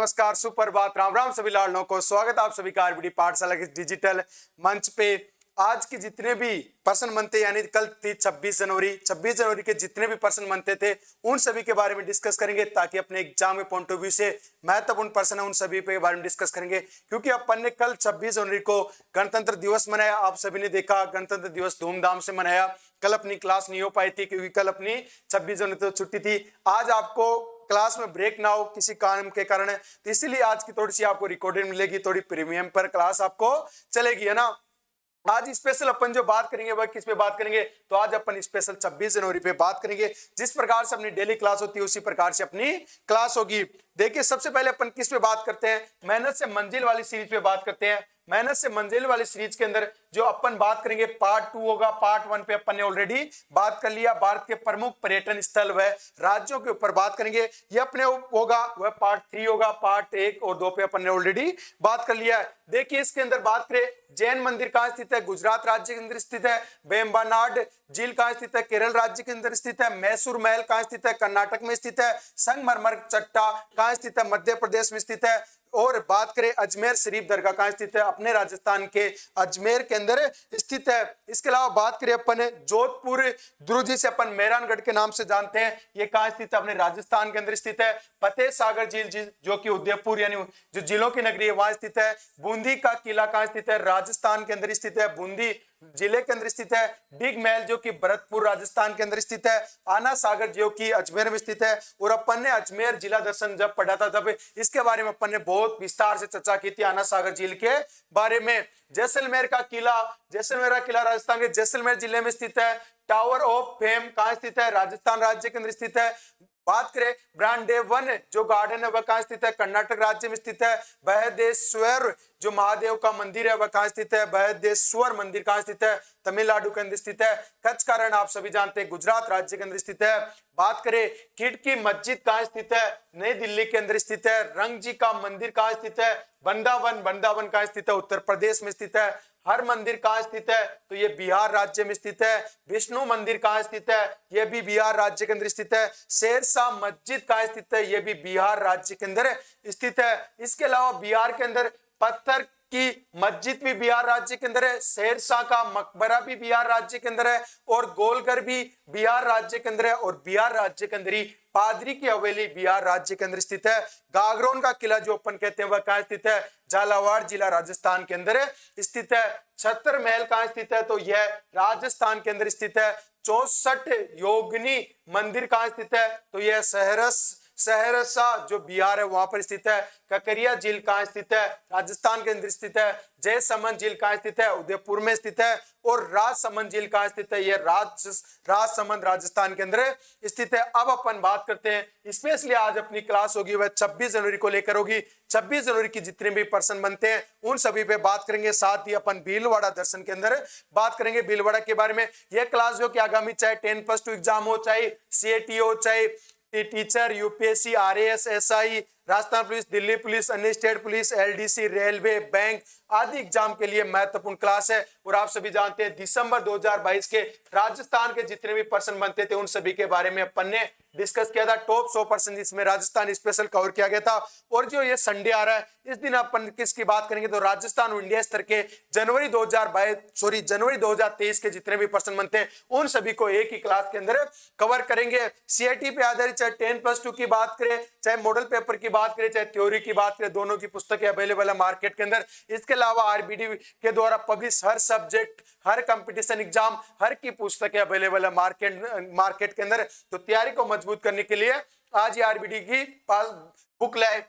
नमस्कार, सुप्रभात, राम राम सभी लाडलों को। स्वागत आप सभी का आरबीडी पाठशाला के डिजिटल मंच पे। आज के जितने भी प्रश्न बनते यानी कल थी 26 जनवरी के जितने भी प्रश्न बनते थे उन सभी के बारे में डिस्कस करेंगे, ताकि अपने एग्जाम के पॉइंट ऑफ व्यू से महत्वपूर्ण प्रश्न है उन सभी के बारे में डिस्कस करेंगे। क्योंकि अपन ने कल 26 जनवरी को गणतंत्र दिवस मनाया, आप सभी ने देखा गणतंत्र दिवस धूमधाम से मनाया। कल अपनी क्लास नहीं हो पाई थी क्योंकि कल अपनी 26 जनवरी तो छुट्टी थी। आज आपको क्लास में ब्रेक ना हो किसी कारण के कारण, तो इसीलिए आज की थोड़ी सी आपको रिकॉर्डेड मिलेगी, थोड़ी प्रीमियम पर क्लास आपको चलेगी, है ना। आज स्पेशल अपन जो बात करेंगे वह किस पे बात करेंगे, तो आज अपन स्पेशल 26 जनवरी पे बात करेंगे। जिस प्रकार से अपनी डेली क्लास होती है उसी प्रकार से अपनी क्लास होगी। देखिए सबसे पहले अपन किस पे बात करते हैं, मेहनत से मंजिल वाली सीरीज पे बात करते हैं। मेहनत से मंजिल वाली सीरीज के अंदर जो अपन बात करेंगे पार्ट 2 होगा। पार्ट 1 पे अपन ने ऑलरेडी बात कर लिया, भारत के प्रमुख पर्यटन स्थल व राज्यों के ऊपर बात करेंगे। ये अपने होगा वह पार्ट 3 होगा। पार्ट 1 और 2 पे अपन ने ऑलरेडी बात कर लिया है। देखिए इसके अंदर बात करें, जैन मंदिर कहां स्थित है, गुजरात राज्य के अंदर स्थित है। वेम्बनाड झील कहां स्थित है, केरल राज्य के अंदर स्थित है। मैसूर महल कहां स्थित है, कर्नाटक में स्थित है। संगमरमर चट्टा कहां स्थित है, मध्य प्रदेश में स्थित है। और बात करें अजमेर शरीफ दरगाह कहां स्थित है, अपने राजस्थान के अजमेर के अंदर स्थित है। इसके अलावा बात करें अपन जोधपुर दुर्ग, जिसे अपन मेहरानगढ़ के नाम से जानते हैं, ये कहां स्थित है, अपने राजस्थान के अंदर स्थित है। फतेह सागर झील जो कि उदयपुर यानी जो जिलों की नगरी है वहां स्थित है। बूंदी का किला कहां स्थित है, राजस्थान के अंदर स्थित है, बूंदी जिले के अंदर स्थित है। डिग महल जो कि भरतपुर राजस्थान के अंदर स्थित है। आना सागर जो कि अजमेर में स्थित है। और अपन ने अजमेर जिला दर्शन जब पढ़ा था तब इसके बारे में अपन ने बहुत विस्तार से चर्चा की थी, आना सागर झील के बारे में। जैसलमेर का किला राजस्थान के जैसलमेर जिले में स्थित है। टावर ऑफ फेम कहां स्थित है, राजस्थान राज्य के अंदर स्थित है। बात करें ब्रांडेवन जो गार्डन है वह कहां स्थित है, कर्नाटक राज्य में स्थित है। बृहदेश्वर जो महादेव का मंदिर है वह कहां स्थित है, बृहदेश्वर मंदिर कहां स्थित है, तमिलनाडु के अंदर स्थित है। कच्छ का रण आप सभी जानते हैं गुजरात राज्य के अंदर स्थित है। बात करें खिड़की मस्जिद कहां स्थित है, नई दिल्ली के अंदर स्थित है। रंग जी का मंदिर कहां स्थित है, वृंदावन कहां स्थित है, उत्तर प्रदेश में स्थित है। हर मंदिर कहां स्थित है, तो ये बिहार राज्य में स्थित है। विष्णु मंदिर कहां स्थित है, यह भी बिहार राज्य के अंदर स्थित है। शेरशाह मस्जिद कहां स्थित है, यह भी बिहार राज्य के अंदर स्थित है। इसके अलावा बिहार के अंदर पत्थर की मस्जिद भी बिहार राज्य के अंदर है। शेरशाह का मकबरा भी बिहार राज्य के अंदर है। और गोलघर भी बिहार राज्य के अंदर है। और बिहार राज्य के अंदर ही पादरी की हवेली बिहार राज्य के अंदर स्थित है। गागरोन का किला जो अपन कहते हैं वह कहां स्थित है, झालावाड़ जिला राजस्थान के अंदर स्थित है। छत्र महल कहां स्थित है, तो यह राजस्थान के अंदर स्थित है। 64 योगिनी मंदिर कहां स्थित है, तो यह सहरसा जो बिहार है वहां पर स्थित है। ककरिया झील कहां स्थित है, राजस्थान के अंदर स्थित है। जयसमंद झील कहां स्थित है, उदयपुर में स्थित है। और राजसमंद झील कहां स्थित है, यह राजसमंद राजस्थान के अंदर स्थित है। अब अपन बात करते हैं स्पेशली आज अपनी क्लास होगी वह 26 जनवरी को लेकर होगी। 26 जनवरी की जितने भी प्रश्न बनते हैं उन सभी पे बात करेंगे। साथ ही अपन भीलवाड़ा दर्शन के अंदर बात करेंगे भीलवाड़ा के बारे में। यह क्लास जो कि आगामी चाहे 10+2 एग्जाम हो, चाहे सीएटी हो, चाहे teacher, UPSC, RAS, SI, Rajasthan police, Delhi police, अन्य state police, LDC, railway, bank आदि एग्जाम के लिए महत्वपूर्ण क्लास है। और आप सभी जानते हैं दिसंबर 2022 के राजस्थान के जितने भी प्रश्न बनते थे उन सभी के बारे में अपन ने डिस्कस किया था। टॉप 100% जिसमें राजस्थान स्पेशल कवर किया गया था। और जो ये संडे आ रहा है इस दिन अपन किसकी बात करेंगे, तो राजस्थान और इंडिया स्तर के जनवरी 2023 के जितने भी प्रश्न बनते हैं उन सभी को एक ही क्लास के अंदर कवर करेंगे। सीआईटी पे आधारित चाहे 10+2 की बात करें, चाहे मॉडल पेपर की बात करें, चाहे थ्योरी की बात करें, दोनों की पुस्तकें अवेलेबल है मार्केट के अंदर। इसके अलावा आरबीडी के द्वारा पब्लिश हर सब्जेक्ट, हर कंपटीशन एग्जाम, हर की पुस्तकें अवेलेबल है मार्केट के अंदर। तो तैयारी को मजबूत करने के लिए आज ही आरबीडी की पास बुक लाए।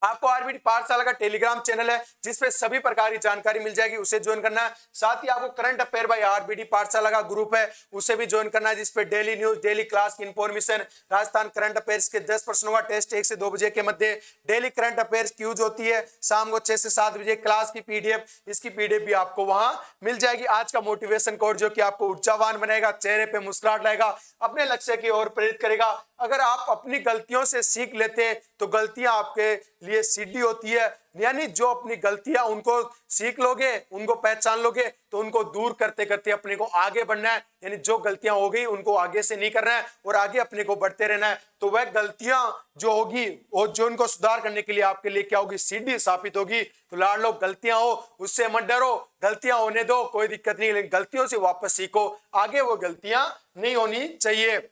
आपको आरबीडी पाठशाला का टेलीग्राम चैनल है जिसपे सभी प्रकार की जानकारी मिल जाएगी, उसे ज्वाइन करना है। साथ ही आपको करंट अफेयर बाय आरबीडी पाठशाला का ग्रुप है उसे भी ज्वाइन करना है, जिसपे डेली न्यूज, डेली क्लास की इंफॉर्मेशन, राजस्थान करंट अफेयर्स के 10 प्रश्नों का टेस्ट 1 से 2 बजे के मध्य डेली करंट अफेयर्स की यूज होती है। शाम को 6 से 7 बजे क्लास की पीडीएफ, इसकी पीडीएफ भी आपको वहां मिल जाएगी। आज का मोटिवेशन कोड जो कि आपको ऊर्जावान बनाएगा, चेहरे पे मुस्कुराहट लाएगा, अपने लक्ष्य की ओर प्रेरित करेगा। अगर आप अपनी गलतियों से सीख लेते तो गलतियां आपके लिए सीधी होती है, यानी जो अपनी गलतियां उनको सीख लोगे, उनको पहचान लोगे, तो उनको दूर करते करते अपने को आगे बढ़ना है। यानी जो गलतियां हो गई उनको आगे से नहीं करना है और आगे अपने को बढ़ते रहना है। तो वह गलतियां जो होगी और जो उनको सुधार करने के लिए आपके लिए क्या होगी, सीधी साबित होगी। तो लाडलो, गलतियां हो उससे मत डरो, गलतियां होने दो, कोई दिक्कत नहीं, लेकिन गलतियों से वापस सीखो, आगे वो गलतियां नहीं होनी चाहिए।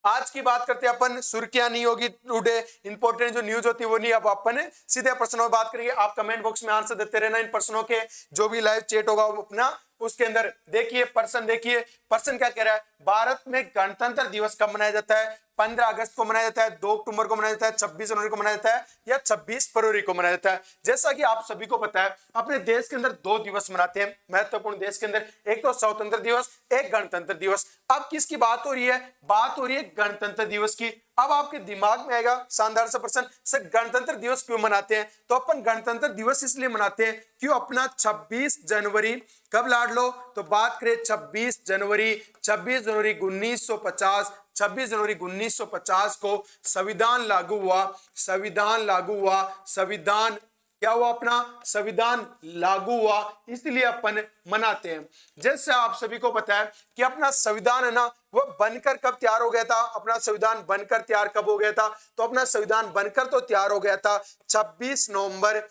आज की बात करते हैं अपन, सुर्खियां नहीं होगी टुडे, इंपॉर्टेंट जो न्यूज होती है वो नहीं। अब अपन सीधे प्रश्नों में बात करेंगे। आप कमेंट बॉक्स में आंसर देते रहना इन प्रश्नों के, जो भी लाइव चैट होगा वो अपना उसके अंदर देखिए। देखिए प्रश्न क्या कह रहा है, भारत में गणतंत्र दिवस कब मनाया जाता है? 15 अगस्त को मनाया जाता है, 2 अक्टूबर को मनाया जाता है, 26 जनवरी को मनाया जाता है या 26 फरवरी को मनाया जाता है? जैसा कि आप सभी को पता है, अपने देश के अंदर 2 दिवस मनाते हैं महत्वपूर्ण देश के अंदर, एक तो स्वतंत्र दिवस, एक गणतंत्र दिवस। अब किसकी बात हो रही है? बात हो रही है गणतंत्र दिवस की। अब आपके दिमाग में आएगा शानदार सा प्रश्न, सर गणतंत्र दिवस क्यों मनाते हैं? तो अपन गणतंत्र दिवस इसलिए मनाते हैं क्यों अपना 26 जनवरी कब लाडलो, तो बात करें 26 जनवरी 1950, 26 जनवरी 1950 को संविधान लागू हुआ। संविधान क्या हुआ? अपना संविधान लागू हुआ, इसलिए अपन मनाते हैं। जैसे आप सभी को पता है कि अपना संविधान है ना, वो बनकर कब तैयार हो गया था? अपना संविधान बनकर तैयार कब हो गया था? तो अपना संविधान बनकर तो तैयार हो गया था 26 नवंबर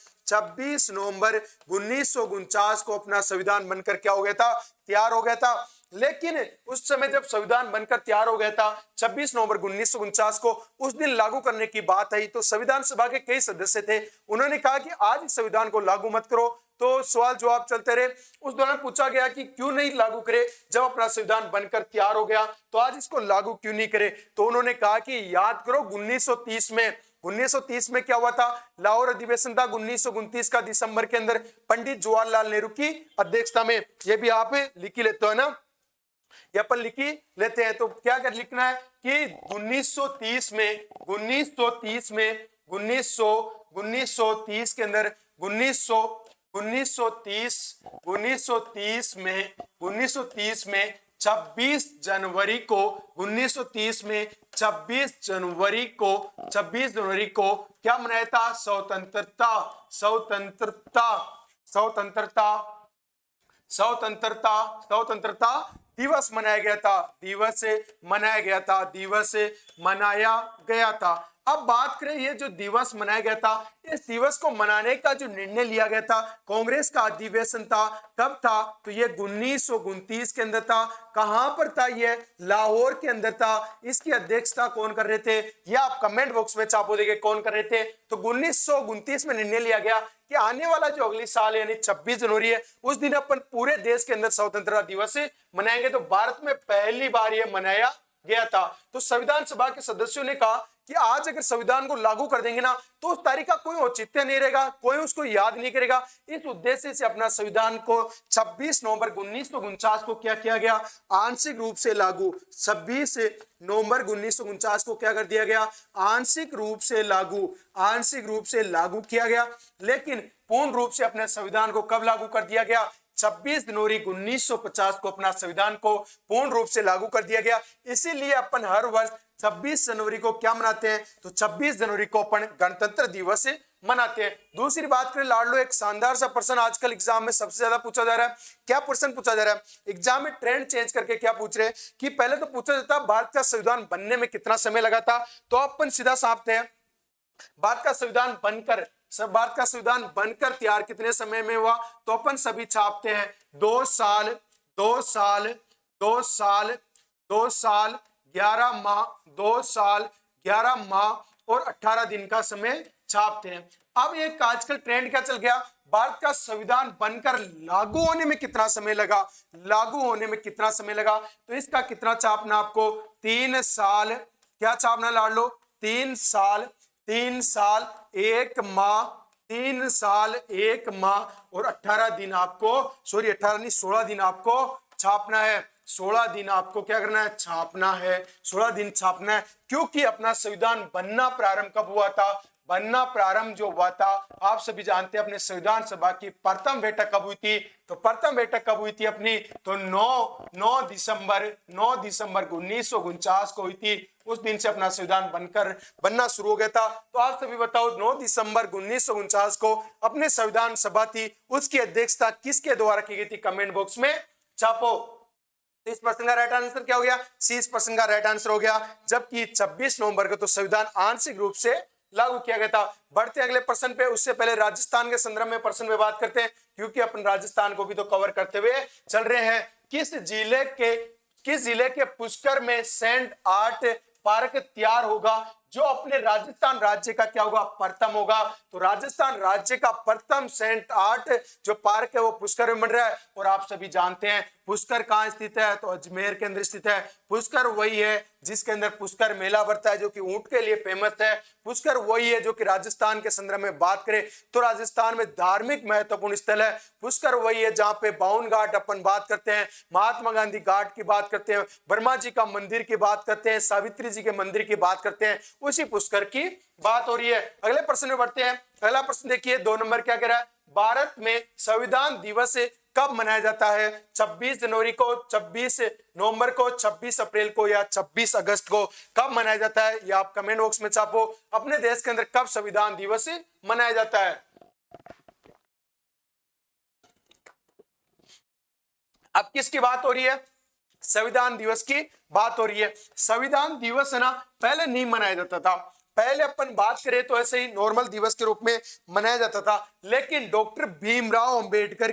1949 को अपना संविधान बनकर क्या हो गया था? तैयार हो गया था। लेकिन उस समय जब संविधान बनकर तैयार हो गया था 26 नवंबर 1949 को, उस दिन लागू करने की बात आई तो संविधान सभा के कई सदस्य थे, उन्होंने कहा कि आज इस संविधान को लागू मत करो। तो सवाल जवाब चलते रहे। उस दौरान पूछा गया कि क्यों नहीं लागू करे, जब अपना संविधान बनकर तैयार हो गया तो आज इसको लागू क्यों नहीं करे? तो उन्होंने कहा कि याद करो 1930 में क्या हुआ था? लाहौर अधिवेशन था 1929 का, दिसंबर के अंदर, पंडित जवाहरलाल नेहरू की अध्यक्षता में। ये भी आप लिख ही लेते हो ना, ये अपन लिखी लेते हैं। तो क्या कर लिखना है कि 1930 में 1930 के अंदर 1930 में 26 जनवरी को 26 जनवरी को क्या मनाया था? स्वतंत्रता दिवस मनाया गया था। अब बात करें ये जो दिवस मनाया गया था, इस दिवस को मनाने का जो निर्णय लिया गया था, कांग्रेस का अधिवेशन था, कब था? तो ये 1929 के अंदर था। कहां पर था? ये लाहौर के अंदर था। इसकी अध्यक्षता कौन कर रहे थे? ये आप कमेंट बॉक्स में छापो देंगे कौन कर रहे थे। तो 1929 में निर्णय लिया गया कि आने वाला जो अगली साल यानी 26 जनवरी है, उस दिन अपन पूरे देश के अंदर स्वतंत्रता दिवस मनाएंगे। तो भारत में पहली बार यह मनाया गया था। तो संविधान सभा के सदस्यों ने कहा कि आज अगर संविधान को लागू कर देंगे ना, तो उस तारीख का कोई औचित्य नहीं रहेगा, कोई उसको याद नहीं करेगा। इस उद्देश्य से अपना संविधान को 26 नवंबर 1949 को क्या किया गया? आंशिक रूप से लागू। 26 नवंबर 1949 को क्या कर दिया गया? आंशिक रूप से लागू किया गया। लेकिन पूर्ण रूप से अपने संविधान को कब लागू कर दिया गया? 26 जनवरी 1950 को अपना संविधान को पूर्ण रूप से लागू कर दिया गया। इसीलिए अपन हर वर्ष 26 जनवरी को क्या मनाते हैं? तो 26 जनवरी को अपन गणतंत्र दिवस मनाते हैं। दूसरी बात करें लाडलो, एक शानदार सा प्रश्न आजकल एग्जाम में सबसे ज्यादा पूछा जा रहा है। क्या प्रश्न पूछा जा रहा है एग्जाम में? ट्रेंड चेंज करके क्या पूछ रहे हैं कि पहले तो पूछा जाता भारत का संविधान बनने में कितना समय लगा था, तो अपन सीधा छापते हैं भारत का संविधान बनकर तैयार कितने समय में हुआ, तो अपन सभी छापते हैं 2 साल 11 माह और 18 दिन का समय छापते हैं। अब एक आजकल ट्रेंड क्या चल गया, भारत का संविधान बनकर लागू होने में कितना समय लगा, तो इसका कितना छापना आपको? 3 साल। क्या छापना लाडलो? 3 साल 1 माह और 18 दिन आपको, 16 दिन आपको छापना है। 16 दिन आपको क्या करना है? छापना है। 16 दिन छापना है, क्योंकि अपना संविधान बनना प्रारंभ कब हुआ था? बनना प्रारंभ जो हुआ था, आप सभी जानते हैं अपने संविधान सभा की प्रथम बैठक कब हुई थी, तो प्रथम बैठक कब हुई थी अपनी, तो 9 दिसंबर 1949 को हुई थी। उस दिन से अपना संविधान बनना शुरू हो गया था। तो आप सभी बताओ 9 दिसंबर 1949 को अपने संविधान सभा थी, उसकी अध्यक्षता किसके द्वारा की गई थी, कमेंट बॉक्स में छापो। इस प्रश्न का राइट आंसर क्या हो गया, सी इस प्रश्न का राइट आंसर हो गया। जबकि 26 नवंबर को तो संविधान आंशिक रूप से लागू किया गया था। बढ़ते अगले प्रश्न पे, उससे पहले राजस्थान के संदर्भ में प्रश्न पे बात करते हैं, क्योंकि अपन राजस्थान को भी तो कवर करते हुए चल रहे हैं। किस जिले के पुष्कर में सेंट आर्ट पार्क तैयार होगा, जो अपने राजस्थान राज्य का क्या होगा, प्रथम होगा। तो राजस्थान राज्य का प्रथम सेंट आर्ट जो पार्क है वो पुष्कर में बन रहा है। और आप सभी जानते हैं पुष्कर कहाँ स्थित है, तो अजमेर के अंदर स्थित है। पुष्कर वही है जिसके अंदर पुष्कर मेला भरता है, जो कि ऊंट के लिए फेमस है। पुष्कर वही है जो कि राजस्थान के संदर्भ में बात करें तो राजस्थान में धार्मिक महत्वपूर्ण स्थल है। पुष्कर वही है जहां पे 52 घाट अपन बात करते हैं, महात्मा गांधी घाट की बात करते हैं, ब्रह्मा जी का मंदिर की बात करते हैं, सावित्री जी के मंदिर की बात करते हैं, उसी पुष्कर की बात हो रही है। अगले प्रश्न में बढ़ते हैं। अगला प्रश्न देखिए 2 नंबर क्या कह रहा है, भारत में संविधान दिवस कब मनाया जाता है, 26 जनवरी को, 26 नवंबर को, 26 अप्रैल को या 26 अगस्त को, कब मनाया जाता है, या आप कमेंट बॉक्स में छापो। अपने देश के अंदर कब संविधान दिवस मनाया जाता है। अब किसकी बात हो रही है, संविधान दिवस की बात हो रही है। संविधान दिवस है ना, पहले नहीं मनाया जाता था। पहले अपन बात करें तो ऐसे ही नॉर्मल दिवस के रूप में मनाया जाता था, लेकिन डॉक्टर भीमराव अंबेडकर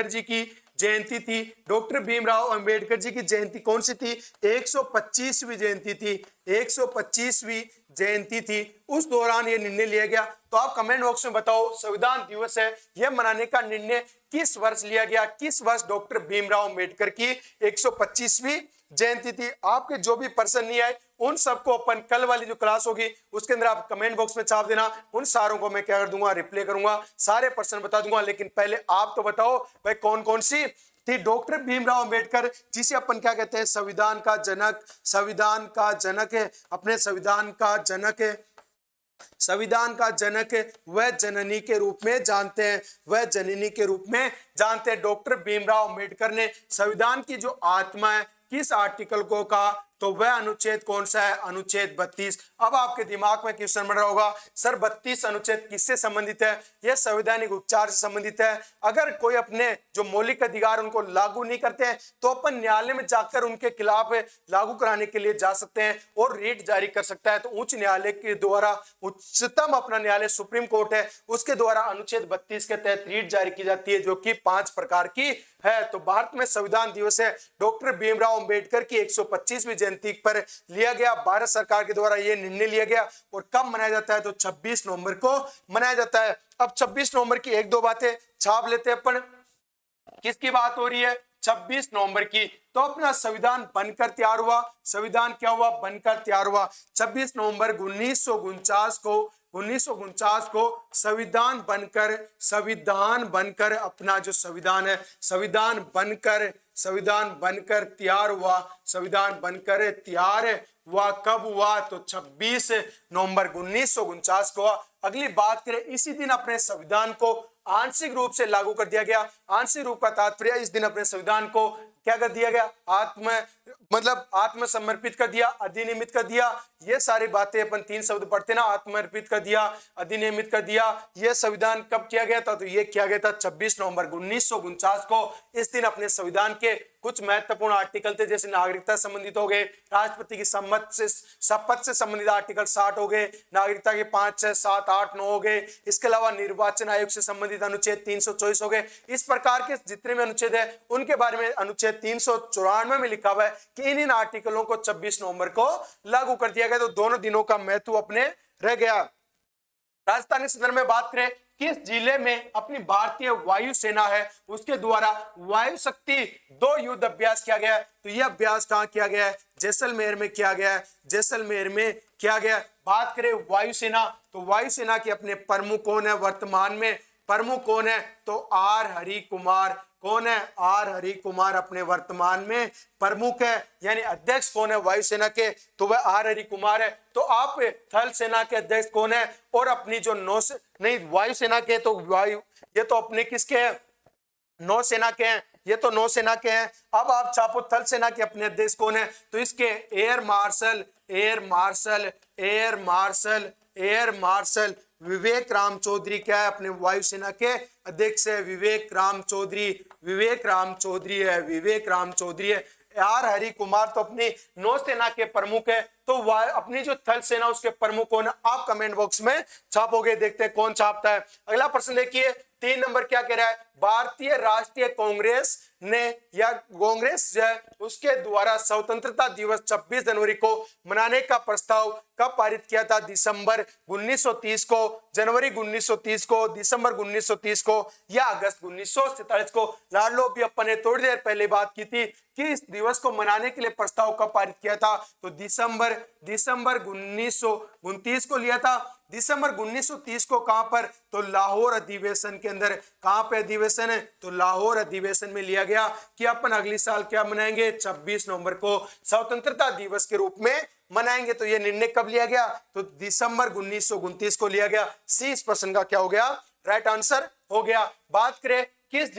जी की जयंती थी। डॉक्टर भीमराव अंबेडकर जी की जयंती कौन सी थी, 125वीं जयंती थी, 125वीं जयंती थी। उस दौरान ये निर्णय लिया गया। तो आप कमेंट बॉक्स में बताओ संविधान दिवस है यह मनाने का निर्णय किस वर्ष लिया गया, किस वर्ष डॉक्टर भीमराव अंबेडकर की 125वीं जयंती थी। आपके जो भी पर्सन नहीं आए उन सबको अपन कल वाली जो क्लास होगी उसके अंदर आप कमेंट बॉक्स में छाप देना, उन सारों को मैं क्या कर दूंगा, रिप्लाई करूंगा, सारे प्रश्न बता दूंगा। लेकिन पहले आप तो बताओ भाई कौन कौन सी थी। डॉक्टर भीमराव अंबेडकर जिसे अपन क्या कहते हैं, संविधान का जनक है, अपने संविधान का जनक वह जननी के रूप में जानते हैं, डॉक्टर भीमराव अंबेडकर ने संविधान की जो आत्मा है किस आर्टिकल को कहा, तो वह अनुच्छेद कौन सा है, अनुच्छेद 32। अब आपके दिमाग में क्वेश्चन बन रहा होगा सर 32 अनुच्छेद किससे संबंधित है, यह संवैधानिक उपचार से संबंधित है। अगर कोई अपने जो मौलिक अधिकार उनको लागू नहीं करते हैं तो अपन न्यायालय में जाकर उनके खिलाफ लागू कराने के लिए जा सकते हैं और रिट जारी कर सकता है। तो उच्च न्यायालय के द्वारा, उच्चतम अपना न्यायालय सुप्रीम कोर्ट है, उसके द्वारा अनुच्छेद 32 के तहत रिट जारी की जाती है, जो कि 5 प्रकार की है। तो भारत में संविधान दिवस है डॉक्टर भीमराव अंबेडकर की 125वीं जयंती पर लिया गया, भारत सरकार के द्वारा यह निर्णय लिया गया। और कब मनाया जाता है, तो 26 नवंबर को मनाया जाता है। अब 26 नवंबर की एक दो बातें छाप लेते हैं अपन। किसकी बात हो रही है, 26 नवंबर की। तो अपना संविधान बनकर तैयार हुआ, संविधान क्या हुआ, बनकर तैयार हुआ 26 नवंबर 1949 को संविधान बनकर अपना जो संविधान है, संविधान बनकर तैयार हुआ। कब हुआ, तो 26 नवंबर 1949 को। अगली बात करें, इसी दिन अपने संविधान को आंशिक रूप से लागू कर दिया गया। आंशिक रूप का तात्पर्य इस दिन अपने संविधान को क्या कर दिया गया, आत्मसमर्पित कर दिया, अधिनियमित कर दिया। ये सारी बातें अपन 3 शब्द पढ़ते ना, आत्मर्पित कर दिया, अधिनियमित कर दिया। ये संविधान कब किया गया था, तो ये किया गया था 26 नवंबर 1949 को। इस दिन अपने संविधान के कुछ महत्वपूर्ण आर्टिकल थे, जैसे नागरिकता संबंधित हो गए, राष्ट्रपति की शपथ से संबंधित आर्टिकल 60 हो गए, नागरिकता के 5, 6, 7, 8, 9 हो गए। इसके अलावा निर्वाचन आयोग से संबंधित अनुच्छेद 324 हो गए। इस प्रकार के जितने भी अनुच्छेद है उनके बारे में अनुच्छेद 394 में लिखा हुआ है कि इन आर्टिकलों को 26 नवंबर को लागू कर दिया गया। तो दोनों दिनों का महत्व अपने रह गया। राजस्थान के संदर्भ में बात करें, किस जिले में अपनी भारतीय वायुसेना है उसके द्वारा वायु शक्ति 2 युद्ध अभ्यास किया गया है। तो यह अभ्यास कहां किया गया है, जैसलमेर में किया गया है। बात करें वायुसेना, तो वायुसेना के अपने प्रमुख कौन है, वर्तमान में प्रमुख कौन है? तो आर हरि कुमार। कौन है? आर हरि कुमार अपने वर्तमान में प्रमुख है। यानी अध्यक्ष कौन है वायुसेना के? तो वह आर हरि कुमार है। तो आप थल सेना के अध्यक्ष कौन है? और अपनी जो नहीं वायुसेना के, तो वायु ये तो अपने किसके हैं? नौसेना के हैं। ये तो नौसेना के हैं। अब आप छापो थल सेना के अपने अध्यक्ष कौन है? तो इसके air marshal air marshal air marshal air marshal Vivek Ram Chaudhary क्या है? अपने वायुसेना के अध्यक्ष है विवेक राम चौधरी। विवेक राम चौधरी है, विवेक राम चौधरी है। आर हरि कुमार तो अपनी नौसेना के प्रमुख है। तो अपनी जो थल सेना उसके प्रमुख कौन है? आप कमेंट बॉक्स में छापोगे, देखते हैं कौन छापता है। अगला प्रश्न देखिए 3 नंबर क्या कह रहा है? भारतीय राष्ट्रीय कांग्रेस ने या कांग्रेस जो है उसके द्वारा स्वतंत्रता दिवस 26 जनवरी को मनाने का प्रस्ताव कब पारित किया था? दिसंबर 1930 को, जनवरी 1930 को, दिसंबर 1930 को या अगस्त 1947 को? लाडलो भी अपन ने थोड़ी देर पहले बात की थी कि इस दिवस को मनाने के लिए प्रस्ताव कब पारित किया था? तो दिसंबर 1929 को लिया था। दिसंबर 1930 को कहां पर? तो लाहौर अधिवेशन के अंदर। कहां पे अधिवेशन है? तो लाहौर अधिवेशन में लिया गया कि अपन अगली साल क्या मनाएंगे? 26 नवंबर को स्वतंत्रता दिवस के रूप में मनाएंगे। तो यह निर्णय कब लिया गया? तो दिसंबर 1929 को लिया गया। सी इस प्रश्न का क्या हो गया? राइट आंसर हो गया। बात करें किस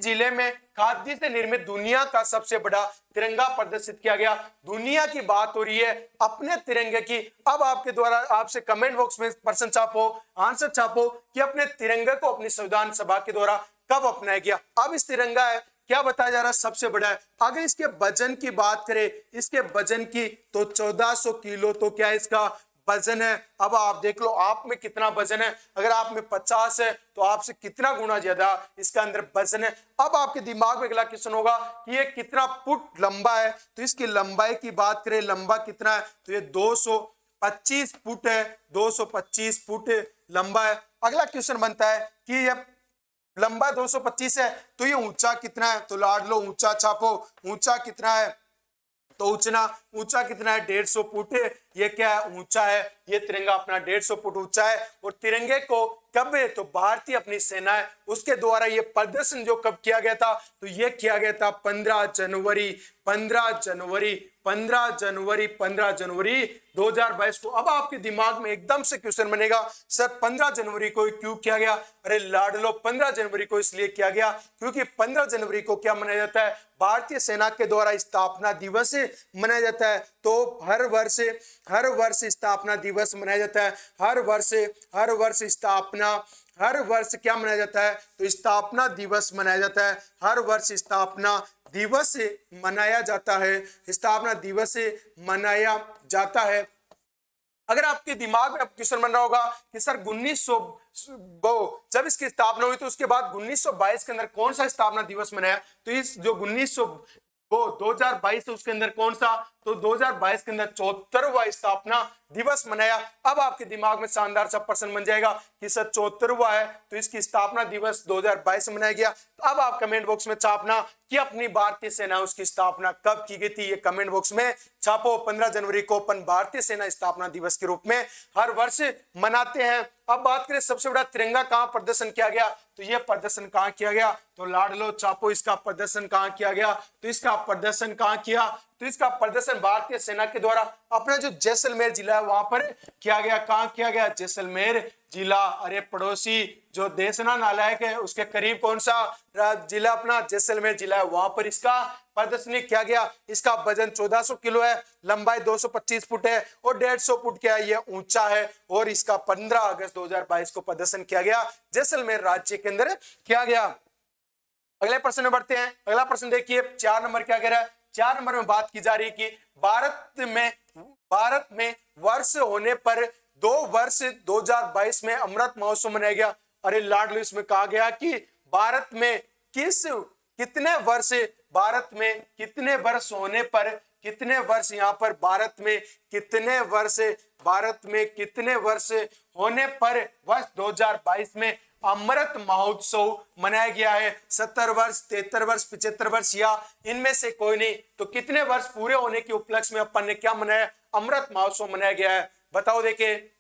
जिले में खादी से निर्मित दुनिया का सबसे बड़ा तिरंगा प्रदर्शित किया गया? दुनिया की बात हो रही है, अपने तिरंगे की। अब आपके द्वारा आपसे कमेंट बॉक्स में प्रश्न छापो, आंसर छापो कि अपने तिरंगे को अपनी संविधान सभा के द्वारा कब अपनाया गया? अब इस तिरंगा है क्या बताया जा रहा है? सबसे बड़ा है। अगर इसके वजन की बात करें, इसके वजन की, तो 1400 किलो तो क्या इसका वजन है। अब आप देख लो आप में कितना वजन है। अगर आप में 50 है तो आपसे कितना गुना ज्यादा इसका अंदर वजन है। अब आपके दिमाग में अगला क्वेश्चन होगा कि ये कितना फुट लंबा है। तो इसकी लंबाई की बात करें, लंबा कितना है? तो ये 225 फुट है, 225 फुट लंबा है। अगला क्वेश्चन बनता है कि ये लंबा 225 है तो ये ऊंचा कितना है? तो लाड लो ऊंचा छापो, ऊंचा कितना है? तो ऊंचा कितना है? 150 फुट। ये क्या है? ऊंचा है। ये तिरंगा अपना 150 फुट ऊंचा है। और तिरंगे को कब है? तो भारतीय अपनी सेना है उसके द्वारा ये प्रदर्शन जो कब किया गया था? तो ये किया गया था 15 जनवरी 2022 को। अब आपके दिमाग में एकदम से क्वेश्चन बनेगा, सर 15 जनवरी को क्यों किया गया? अरे लाडलो 15 जनवरी को इसलिए किया गया क्योंकि 15 जनवरी को क्या मनाया जाता है? भारतीय सेना के द्वारा स्थापना दिवस मनाया जाता है। तो हर वर्ष स्थापना दिवस मनाया जाता है। हर वर्ष क्या मनाया जाता है? तो स्थापना दिवस मनाया जाता है। हर वर्ष स्थापना दिवस मनाया जाता है। स्थापना दिवस मनाया जाता है। अगर आपके दिमाग में अब क्वेश्चन बन रहा होगा कि सर 1900 जब इसकी स्थापना हुई तो उसके बाद 1922 के अंदर कौन सा स्थापना दिवस मनाया? तो इस जो 2022 है उसके अंदर कौन सा? तो 2022 के अंदर 74वां स्थापना दिवस मनाया। अब आपके दिमाग में शानदार सा प्रश्न बन जाएगा कि सर 74वां है तो इसकी स्थापना दिवस 2022 में मनाया गया। तो अब आप कमेंट बॉक्स में छापना कि अपनी भारतीय सेना उसकी स्थापना कब की गई थी। ये कमेंट बॉक्स में छापो। 15 जनवरी को अपन भारतीय सेना स्थापना दिवस के रूप में हर वर्ष मनाते हैं। अब बात करें सबसे बड़ा तिरंगा कहां प्रदर्शन किया गया? तो यह प्रदर्शन कहां किया गया? तो लाडलो छापो इसका प्रदर्शन कहां किया गया? तो इसका प्रदर्शन कहां किया? तो इसका प्रदर्शन भारतीय सेना के द्वारा अपना जो जैसलमेर जिला है वहां पर किया गया। कहां किया गया? जैसलमेर जिला। अरे पड़ोसी जो देसना नालायक है उसके करीब कौन सा जिला? अपना जैसलमेर जिला है, वहां पर इसका प्रदर्शनी किया गया। इसका वजन 1400 किलो है, लंबाई 225 फुट है और 150 फुट क्या है? ये ऊंचा है। और इसका 15 अगस्त 2022 को प्रदर्शन किया गया, जैसलमेर राज्य के अंदर किया गया। अगले प्रश्न में बढ़ते हैं। अगला प्रश्न देखिए 4 नंबर क्या कह रहा है? 4 नंबर में बात की जा रही है कि भारत में वर्ष होने पर 2 वर्ष 2022 में अमृत महोत्सव मनाया गया। अरे लाडलो इसमें कहा गया कि भारत में कितने वर्ष होने पर कितने वर्ष यहाँ पर भारत में कितने वर्ष होने पर वर्ष 2022 में अमृत महोत्सव मनाया गया है। 70 वर्ष, 73 वर्ष, 75 वर्ष या इनमें से कोई नहीं। तो कितने वर्ष पूरे होने के उपलक्ष्य में अपन ने क्या मनाया? अमृत महोत्सव मनाया गया है। बताओ देखे।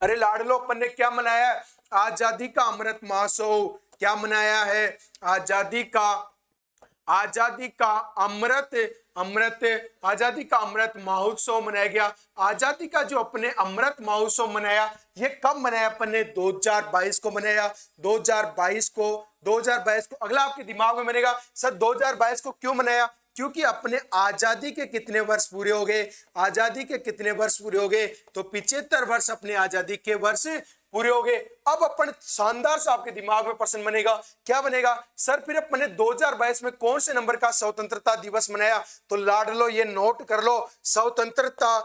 अरे लाडलो, अपन ने क्या मनाया? आजादी का अमृत महोत्सव। क्या मनाया है? आजादी का अमृत अमृत आजादी का अमृत महोत्सव मनाया गया। आजादी का जो अपने अमृत महोत्सव मनाया, ये कब मनाया अपन ने? 2022 को मनाया। 2022 को अगला आपके दिमाग में बनेगा, सर 2022 को क्यों मनाया? क्योंकि अपने आजादी के कितने वर्ष पूरे हो गए? आजादी के कितने वर्ष पूरे हो गए? तो 75 वर्ष अपने आजादी के वर्ष पूरे हो गए। अब अपन शानदार सा आपके दिमाग में प्रश्न बनेगा, क्या बनेगा? सर फिर अपन ने 2022 में कौन से नंबर का स्वतंत्रता दिवस मनाया? तो लाडलो ये नोट कर लो, स्वतंत्रता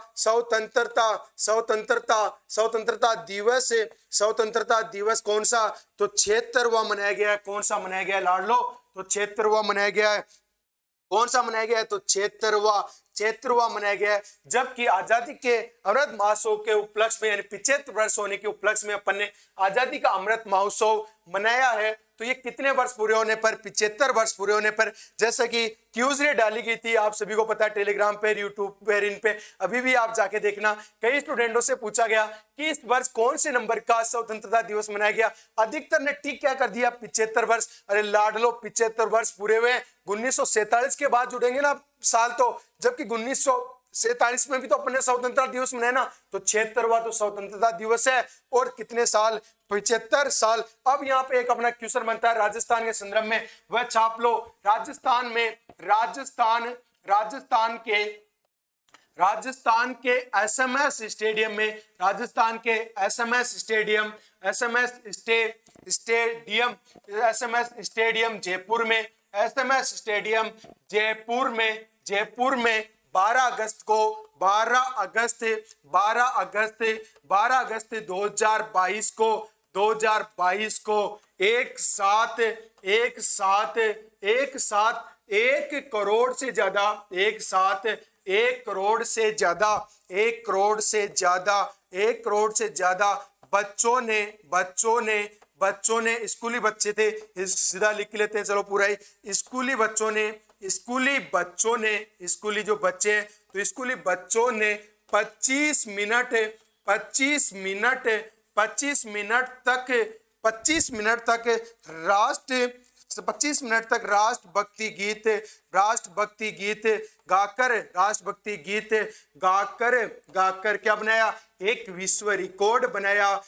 दिवस कौन सा? तो 76वां मनाया गया है। कौन सा मनाया गया है लाडलो? तो 76वां मनाया गया है। कौन सा मनाया गया है? तो 76वां मनाया गया है। जबकि आजादी के अमृत महोत्सव के उपलक्ष्य में, यानी 75 वर्ष होने के उपलक्ष्य में अपन ने आजादी का अमृत महोत्सव मनाया है। तो ये कितने वर्ष पूरे होने पर? 75 वर्ष पूरे होने पर। जैसा कि क्यूजरे डाली गई थी, आप सभी को पता है, टेलीग्राम पे, यूट्यूब पे, इन पे अभी भी आप जाके देखना। कई स्टूडेंटों से पूछा गया कि इस वर्ष कौन से नंबर का स्वतंत्रता दिवस मनाया गया? अधिकतर ने ठीक क्या कर दिया? 75 वर्ष। अरे लाडलो, 75 वर्ष पूरे हुए। 1947 के बाद जुड़ेंगे ना साल, तो जबकि 1947 में भी तो अपने स्वतंत्रता दिवस मनाया ना। तो 76वां तो स्वतंत्रता दिवस है। और कितने साल? 75 साल। अब यहाँ पे एक अपना क्वेश्चन बनता है राजस्थान के संदर्भ में, वह छाप लो। राजस्थान के एसएमएस स्टेडियम जयपुर में 12 अगस्त 2022 को एक साथ 1 करोड़ से ज्यादा बच्चों ने स्कूली बच्चे थे, सीधा लिख लेते हैं, चलो पूरा ही। स्कूली बच्चों ने 25 मिनट तक राष्ट्रभक्ति गीत गाकर क्या बनाया? एक विश्व रिकॉर्ड बनाया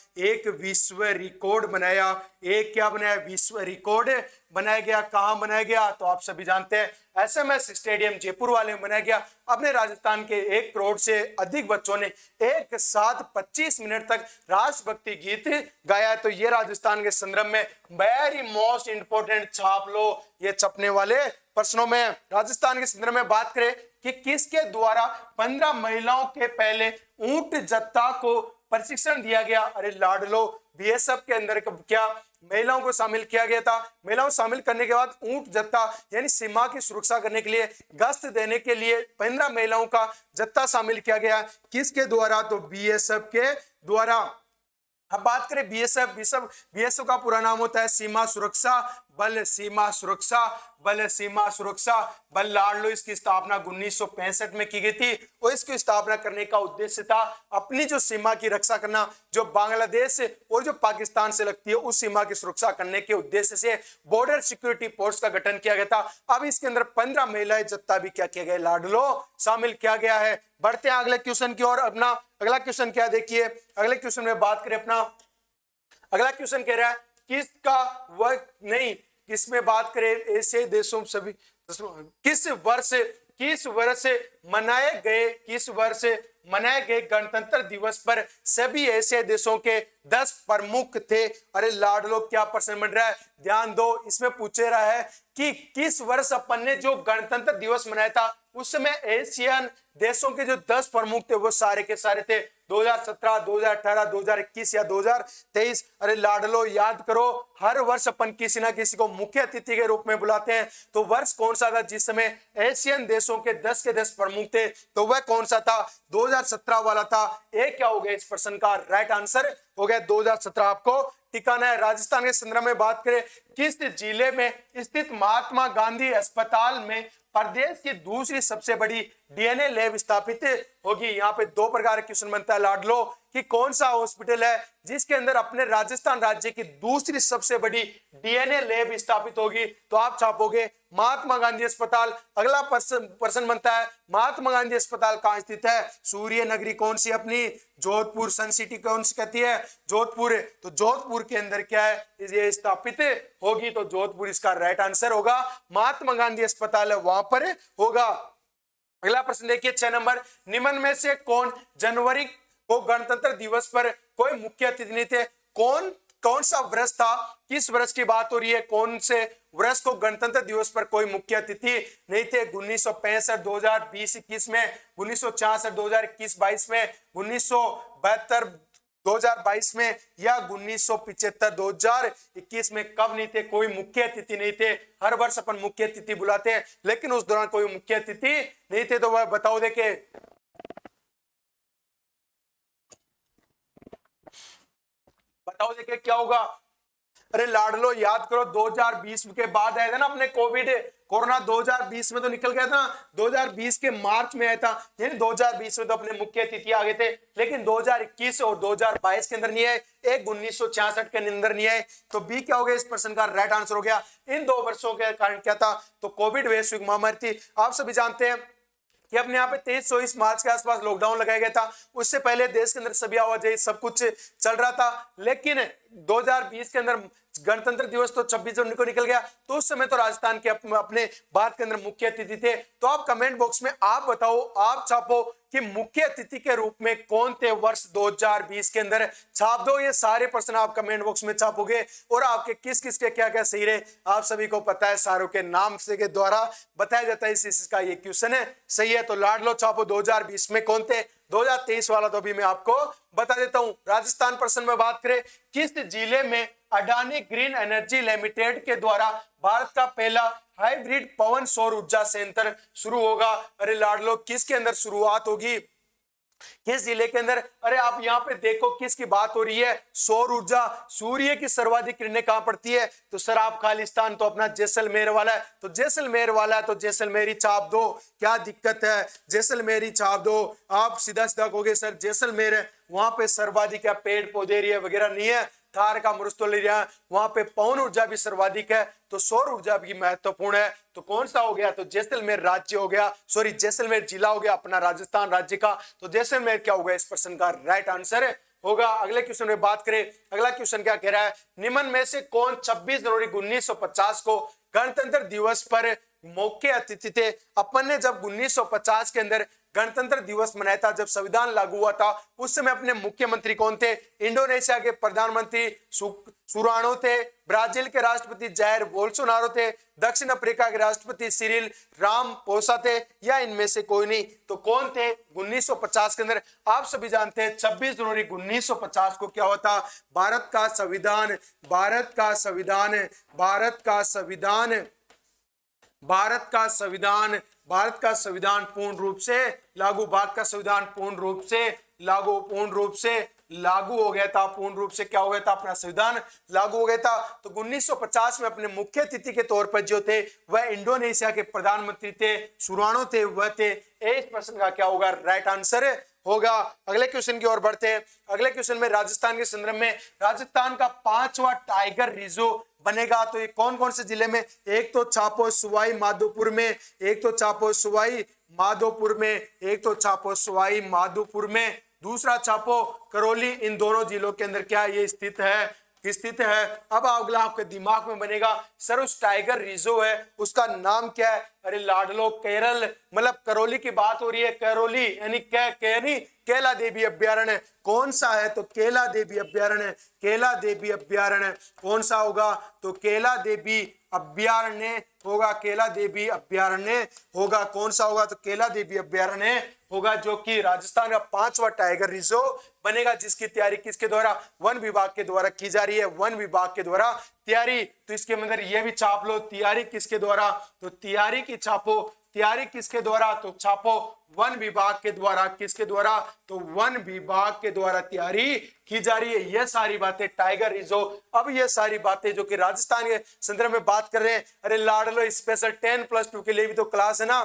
गया। कहां बनाया गया? तो आप सभी जानते हैं, एसएमएस स्टेडियम जयपुर वाले में बनाया गया। अपने राजस्थान के 1 करोड़ से अधिक बच्चों ने एक साथ 25 मिनट तक राष्ट्रभक्ति गीत गाया है। तो ये राजस्थान के संदर्भ में वेरी मोस्ट इंपोर्टेंट, छाप लो ये छपने वाले प्रश्नों में। राजस्थान के संदर्भ में बात करें कि किसके द्वारा 15 महिलाओं के पहले ऊंट जत्था को प्रशिक्षण दिया गया? अरे लाडलो, बीएसएफ के अंदर क्या महिलाओं को शामिल किया गया था? महिलाओं को शामिल करने के बाद ऊंट जत्था, यानी सीमा की सुरक्षा करने के लिए, गश्त देने के लिए 15 महिलाओं का जत्था शामिल किया गया। किसके द्वारा? तो बीएसएफ के द्वारा। अब बात करें बीएसएफ का पूरा नाम होता है सीमा सुरक्षा बल लाडलो। इसकी स्थापना 1965 में की गई थी और इसकी स्थापना करने का उद्देश्य था अपनी जो सीमा की रक्षा करना, जो बांग्लादेश और जो पाकिस्तान से लगती है उस सीमा की सुरक्षा करने के उद्देश्य से बॉर्डर सिक्योरिटी फोर्स का गठन किया गया था। अब इसके अंदर 15 महिलाएं जत्था भी क्या किया गया लाडलो? शामिल किया गया है। बढ़ते हैं अगले क्वेश्चन की ओर। अपना अगला क्वेश्चन क्या देखिए, अगले क्वेश्चन में बात करें, अपना अगला क्वेश्चन कह रहा है किसका वर्क नहीं, किसमें बात करें ऐसे देशों सभी किस वर्ष मनाए गए गणतंत्र दिवस पर सभी ऐसे देशों के 10 प्रमुख थे? अरे लाडलो, क्या प्रश्न बन रहा है, ध्यान दो। इसमें पूछे रहा है कि किस वर्ष अपन ने जो गणतंत्र दिवस मनाया था उस समय एशियन देशों के जो 10 प्रमुख थे वो सारे के सारे थे 2017, 2018, 2021 या 2023। अरे लाडलो, याद करो, हर वर्ष अपन किसी ना किसी को मुख्य अतिथि के रूप में बुलाते हैं। तो वर्ष कौन सा था जिस समय एशियन देशों के 10 के 10 प्रमुख थे? तो वह कौन सा था? 2017 वाला था। एक क्या हो गया इस प्रश्न का राइट आंसर? हो गया 2017। आपको टिकाना है। राजस्थान के संदर्भ में बात करें किस जिले में स्थित महात्मा गांधी अस्पताल में प्रदेश की दूसरी सबसे बड़ी डीएनए लैब स्थापित होगी। यहाँ पे दो प्रकार के क्वेश्चन बनता है लाड लो कि कौन सा हॉस्पिटल है जिसके अंदर अपने राजस्थान राज्य की दूसरी सबसे बड़ी डीएनए लैब स्थापित होगी, तो आप छापोगे महात्मा गांधी अस्पताल। अगला प्रश्न बनता है महात्मा गांधी अस्पताल कहाँ स्थित है? सूर्य नगरी कौन सी अपनी? जोधपुर। सन सिटी कौन सी कहती है? जोधपुर। तो जोधपुर के अंदर क्या है ये स्थापित होगी, तो जोधपुर इसका राइट आंसर होगा। महात्मा गांधी अस्पताल है वहां पर होगा। अगला प्रश्न देखिए 6 नंबर, निम्न में से कौन जनवरी को गणतंत्र दिवस पर कोई मुख्य अतिथि नहीं थे? कौन सा वर्ष था? किस वर्ष की बात हो रही है? कौन से वर्ष को गणतंत्र दिवस पर कोई मुख्य अतिथि नहीं थे? 1965, 2020, 21 में, 1966, 2021, 22 में, 1972, 2022 में, या 1975, 2021 में? कब नहीं थे? कोई मुख्य अतिथि नहीं थे। हर वर्ष अपन मुख्य अतिथि बुलाते हैं, लेकिन उस दौरान कोई मुख्य अतिथि नहीं थे। तो वह बताओ देखे, बताओ देखे क्या होगा? अरे लाडलो याद करो 2020 के बाद आया था ना अपने कोरोना 2020 में तो निकल गया था, 2020 के मार्च में आया था, यानी 2020 में तो अपने मुख्य अतिथि आ गए थे, लेकिन 2021 और 2022 के अंदर नहीं आए, एक 1966 के अंदर नहीं आए। तो बी क्या हो गया? इस प्रश्न का राइट आंसर हो गया। इन 2 वर्षों के कारण क्या था? तो कोविड वैश्विक महामारी थी। आप सभी जानते हैं कि अपने यहाँ पे 23-24 मार्च के आसपास लॉकडाउन लगाया गया था। उससे पहले देश के अंदर सभी आवाजाही सब कुछ चल रहा था, लेकिन 2020 के अंदर गणतंत्र दिवस तो 26 जनवरी को निकल गया, तो उस समय तो राजस्थान के अपने भारत के अंदर मुख्य अतिथि थे। तो आप कमेंट बॉक्स में आप बताओ, आप छापो कि मुख्य अतिथि के रूप में कौन थे वर्ष 2020 के अंदर। छाप दो, ये सारे प्रश्न आप कमेंट बॉक्स में छापोगे और आपके किस किस के क्या क्या सही रहे आप सभी को पता है, सारों के नाम से के द्वारा बताया जाता है इसका ये क्वेश्चन है सही है। तो लाडलो छापो 2020 में कौन थे? 2023 वाला तो अभी मैं आपको बता देता हूं। राजस्थान प्रश्न में बात करें, किस जिले में अडानी ग्रीन एनर्जी लिमिटेड के द्वारा भारत का पहला हाइब्रिड पवन सौर ऊर्जा संयंत्र शुरू होगा? अरे लाडलो किसके अंदर शुरुआत होगी? किस जिले के अंदर? अरे आप यहाँ पे देखो किसकी बात हो रही है, सौर ऊर्जा। सूर्य की सर्वाधिक किरणें कहां पड़ती है? तो सर आप खालिस्तान तो अपना जैसलमेर वाला है, तो जैसलमेर वाला है तो जैसलमेर ही छाप दो, क्या दिक्कत है? जैसलमेर ही छाप दो। आप सीधा सीधा कहोगे सर जैसलमेर है, वहां पे सर्वाधिक पेड़ पौधे एरिया वगैरह नहीं है, थार का मरुस्थल एरिया, वहां पे पवन ऊर्जा भी सर्वाधिक है, तो सौर ऊर्जा भी महत्वपूर्ण है। तो कौन सा हो गया? तो जैसलमेर राज्य हो गया, सॉरी जैसलमेर जिला हो गया अपना राजस्थान राज्य का। तो जैसलमेर क्या होगा? इस प्रश्न का राइट आंसर होगा। अगले क्वेश्चन में बात करें, अगला क्वेश्चन क्या कह रहा है, निम्न में से कौन 26 जनवरी 1950 को गणतंत्र दिवस पर मुख्य अतिथि थे? अपन ने जब 1950 के अंदर गणतंत्र दिवस मनाया था, जब संविधान लागू हुआ था, उस समय अपने मुख्यमंत्री कौन थे? इंडोनेशिया के प्रधानमंत्री सुरानो थे, ब्राजील के राष्ट्रपति जायर बोल्सोनारो थे, दक्षिण अफ्रीका के राष्ट्रपति सिरिल रामापोसा थे, या इनमें से कोई नहीं? तो कौन थे 1950 के अंदर? आप सभी जानते हैं 26 जनवरी 1950 को क्या होता? भारत का संविधान, भारत का संविधान, भारत का संविधान, भारत का संविधान, भारत का संविधान पूर्ण रूप से लागू, भारत का संविधान पूर्ण रूप से लागू, पूर्ण रूप से लागू हो गया था, पूर्ण रूप से क्या हो गया था? अपना संविधान लागू हो गया था। तो 1950 में अपने मुख्य अतिथि के तौर पर जो थे वह इंडोनेशिया के प्रधानमंत्री थे, सुरानो थे, वह थे। इस प्रश्न का क्या होगा? राइट आंसर होगा। अगले क्वेश्चन की ओर बढ़ते हैं। अगले क्वेश्चन में राजस्थान के संदर्भ में राजस्थान का 5वां टाइगर रिजर्व बनेगा, तो ये कौन कौन से जिले में? एक तो छापो सवाई माधोपुर में, एक तो छापो सवाई माधोपुर में, एक तो छापो सवाई माधोपुर में, दूसरा छापो करौली। इन दोनों जिलों के अंदर क्या ये स्थित है? स्थित है। अब अगला आपके दिमाग में बनेगा सर उस टाइगर रिजर्व है उसका नाम क्या है? अरे लाडलो केरल, मतलब करौली की बात हो रही है, करौली यानी केला देवी अभ्यारण्य। कौन सा है? तो केला देवी अभ्यारण्य, केला देवी अभ्यारण्य कौन सा होगा? तो केला देवी अभ्यारण्य होगा, केला देवी अभ्यारण्य होगा। कौन सा होगा? तो केला देवी अभ्यारण्य होगा, जो कि राजस्थान का 5वां टाइगर रिजर्व बनेगा, जिसकी तैयारी किसके द्वारा? वन विभाग के द्वारा की जा रही है, वन विभाग के द्वारा तैयारी। तो इसके अंदर यह भी छाप लो, तैयारी किसके द्वारा? तो तैयारी की छापो, तैयारी किसके द्वारा, तो छापो वन विभाग के द्वारा। किसके द्वारा, तो वन विभाग के द्वारा तैयारी की जा रही है। ये सारी बातें टाइगर रिजर्व। अब ये सारी बातें जो कि राजस्थान के संदर्भ में बात कर रहे हैं, अरे लाडलो स्पेशल 10+2 के लिए भी तो क्लास है ना,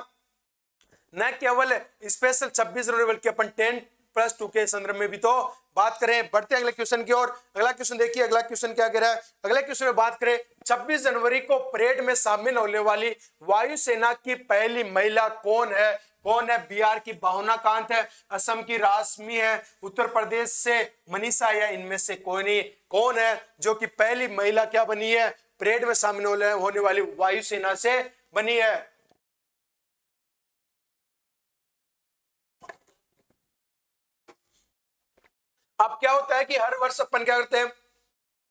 न केवल स्पेशल 26 जनवरी बल्कि अपन 10+2 के संदर्भ में भी तो बात करें। बढ़ते अगले क्वेश्चन की ओर। अगला क्वेश्चन देखिए, अगला क्वेश्चन क्या कह रहा है। अगले क्वेश्चन में बात करें 26 जनवरी को परेड में शामिल होने वाली वायुसेना की पहली महिला कौन है। कौन है, बिहार की भावना कांत है, असम की राशमी है, उत्तर प्रदेश से मनीषा, या इनमें से कोई नहीं। कौन है जो कि पहली महिला क्या बनी है, परेड में शामिल होने वाली वायुसेना से बनी है। अब क्या होता है कि हर वर्ष अपन क्या करते हैं,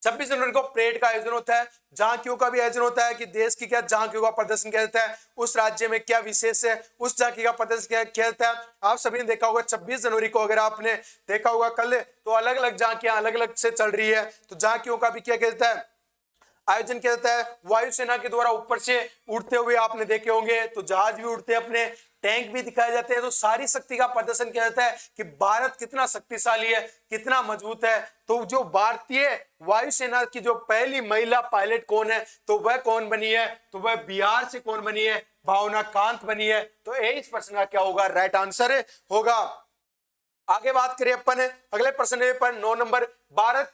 26 जनवरी को परेड का आयोजन होता है, झांकियों का भी आयोजन होता है कि देश की क्या झांकियों का प्रदर्शन किया जाता है, उस राज्य में क्या विशेष है, उस झांकी का प्रदर्शन किया जाता है। आप सभी ने देखा होगा 26 जनवरी को, अगर आपने देखा होगा कल, तो अलग अलग झांकियां अलग अलग से चल रही है, तो झांकियों का भी क्या किया जाता है, आयोजन किया जाता है। वायुसेना के द्वारा ऊपर से उड़ते हुए आपने देखे होंगे, तो जहाज भी उड़ते हैं अपने, टैंक भी दिखाए जाते हैं, तो सारी शक्ति का प्रदर्शन किया जाता है कि भारत कितना शक्तिशाली है, कितना मजबूत है। तो जो भारतीय वायुसेना की जो पहली महिला पायलट कौन है, तो वह कौन बनी है, तो वह बिहार से कौन बनी है, भावना कांत बनी है। तो इस प्रश्न का क्या होगा, राइट आंसर होगा। आगे बात करें अपन अगले प्रश्न पर 9 नंबर, भारत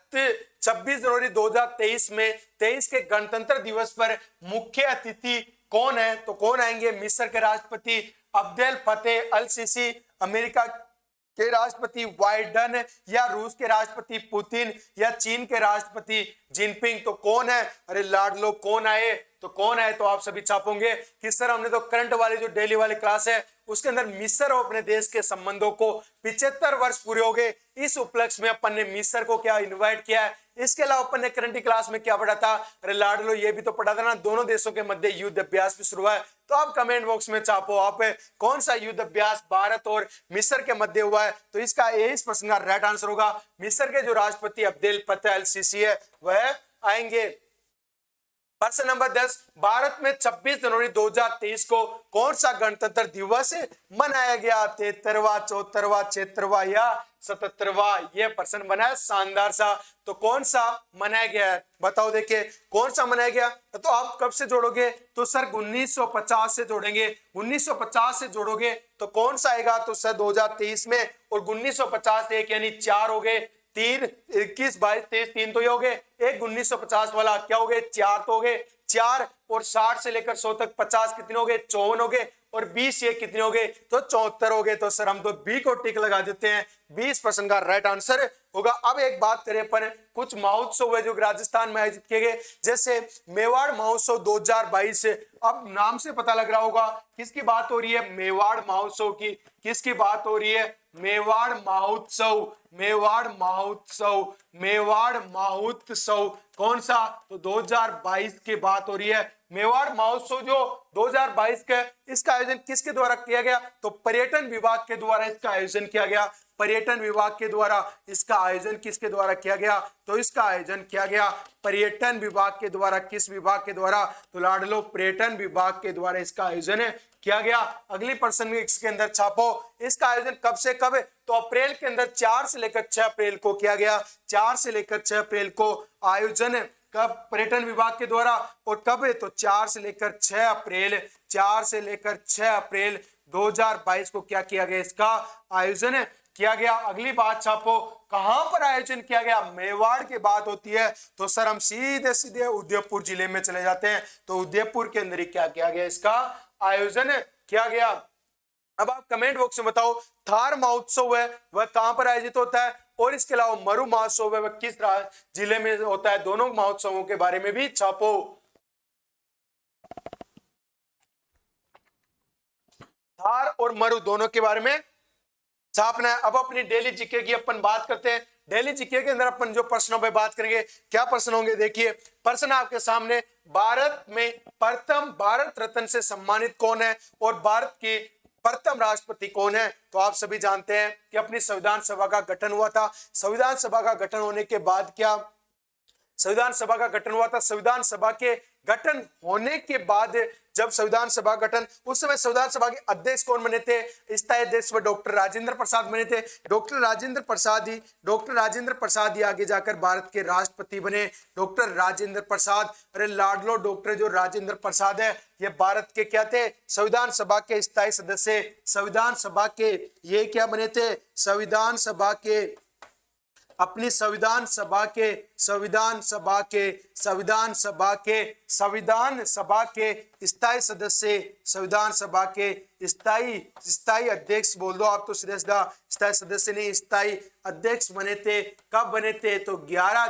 26 जनवरी 2023 में 23 के गणतंत्र दिवस पर मुख्य अतिथि कौन है, तो कौन आएंगे, मिस्र के राष्ट्रपति अब्देल फतेह अल सीसी, अमेरिका के राष्ट्रपति बाइडेन, या रूस के राष्ट्रपति पुतिन, या चीन के राष्ट्रपति जिनपिंग। तो कौन है, अरे लाडलो कौन आए, तो कौन है, तो आप सभी छापोगे कि सर हमने तो करंट वाली जो डेली वाली क्लास है उसके अंदर मिस्र और अपने देश के संबंधों को 75 वर्ष पूरे हो गए, इस उपलक्ष्य में अपन ने मिस्र को क्या इनवाइट किया है। इसके अलावा अपन ने करंट क्लास में क्या पढ़ा था, अरे लाडलो ये भी तो पढ़ा था ना, दोनों देशों के मध्य युद्ध अभ्यास भी शुरू हुआ है। तो आप कमेंट बॉक्स में छापो आप कौन सा युद्ध अभ्यास भारत और मिस्र के मध्य हुआ है। तो इसका इस प्रश्न का राइट आंसर होगा मिस्र के जो राष्ट्रपति अब्देल फतेह अल सीसी है वह आएंगे। प्रश्न नंबर 10, भारत में 26 जनवरी 2023 को कौन सा गणतंत्र दिवस मनाया गया, 73वां, 74वां, 76वां या 77वां। यह प्रश्न बना है शानदार सा। तो कौन सा मनाया गया है, बताओ देखिए कौन सा मनाया गया। तो आप कब से जोड़ोगे, तो सर 1950 से जोड़ेंगे, 1950 से जोड़ोगे तो कौन सा आएगा, तो सर 2023 में, और 1950 एक यानी 4 हो गए, 3, 21, 22, 23, 3 तो ये हो गए, एक 1950 वाला क्या हो गए, 4 तो हो गए, 4 और 60 से लेकर 100 तक 50 कितने हो गए, 54 हो गए, और 20 ये कितने हो गए, तो 74 हो गए। तो सर हम तो बी को टिक लगा देते हैं, 20 प्रश्न का राइट आंसर होगा। अब एक बात करें अपन, कुछ महोत्सव है जो राजस्थान में आयोजित किए गए, जैसे मेवाड़ महोत्सव 2022। अब नाम से पता लग रहा होगा किसकी बात हो रही है, मेवाड़ महोत्सव की। किसकी बात हो रही है, मेवाड़ महोत्सव, मेवाड़ महोत्सव, मेवाड़ महोत्सव कौन सा, तो 2022 की बात हो रही है। मेवाड़ महोत्सव जो 2022 के, इसका आयोजन किसके द्वारा किया गया, तो पर्यटन विभाग के द्वारा इसका आयोजन किया गया। पर्यटन विभाग के द्वारा इसका आयोजन किसके द्वारा किया गया, तो इसका आयोजन किया गया पर्यटन विभाग के द्वारा। किस विभाग के द्वारा, तो लाडलो पर्यटन विभाग के द्वारा इसका आयोजन किया गया। अगली प्रश्न इसके अंदर छापो, इसका आयोजन कब से कब, तो अप्रैल के अंदर 4 से लेकर 6 अप्रैल को किया गया। 4 से लेकर 6 अप्रैल को आयोजन कब, पर्यटन विभाग के द्वारा, और कब है, तो 4 से लेकर 6 अप्रैल, 4 से लेकर 6 अप्रैल 2022 को क्या किया गया, इसका आयोजन किया गया। अगली बात छापो, कहां पर आयोजन किया गया, मेवाड़ की बात होती है तो सर हम सीधे सीधे उदयपुर जिले में चले जाते हैं। तो उदयपुर के अंदर क्या किया गया, इसका आयोजन किया गया। अब आप कमेंट बॉक्स में बताओ, थार महोत्सव है वह कहां पर आयोजित होता है, और इसके अलावा मरु महोत्सव है वह किस जिले में होता है। दोनों महोत्सवों के बारे में भी छापो। थार और मरु दोनों के बारे में छापना है। अब अपनी डेली जीके की अपन बात करते हैं। डेली जीके के अंदर अपन जो प्रश्नों पे बात करेंगे, क्या प्रश्न होंगे, देखिए प्रश्न आपके सामने, भारत में प्रथम भारत रत्न से सम्मानित कौन है, और भारत के प्रथम राष्ट्रपति कौन है। तो आप सभी जानते हैं कि अपनी संविधान सभा का गठन हुआ था। संविधान सभा का गठन होने के बाद क्या संविधान सभा का गठन हुआ था। संविधान सभा के गठन होने के बाद जब संविधान सभा गठन, उस समय संविधान सभा के अध्यक्ष कौन बने थे? स्थायी अध्यक्ष में डॉक्टर राजेंद्र प्रसाद बने थे। डॉक्टर राजेंद्र प्रसाद ही आगे जाकर भारत के राष्ट्रपति बने। डॉक्टर राजेंद्र प्रसाद, अरे लाडलो डॉक्टर जो राजेंद्र प्रसाद है, ये भारत के क्या थे? संविधान सभा के स्थायी सदस्य। संविधान सभा के ये क्या बने थे? संविधान सभा के, अपनी संविधान सभा के स्थायी सदस्य, संविधान सभा के स्थायी अध्यक्ष बोल दो आप तो सीधा सीधा, स्थायी सदस्य नहीं स्थायी अध्यक्ष बने थे। कब बने थे? तो 11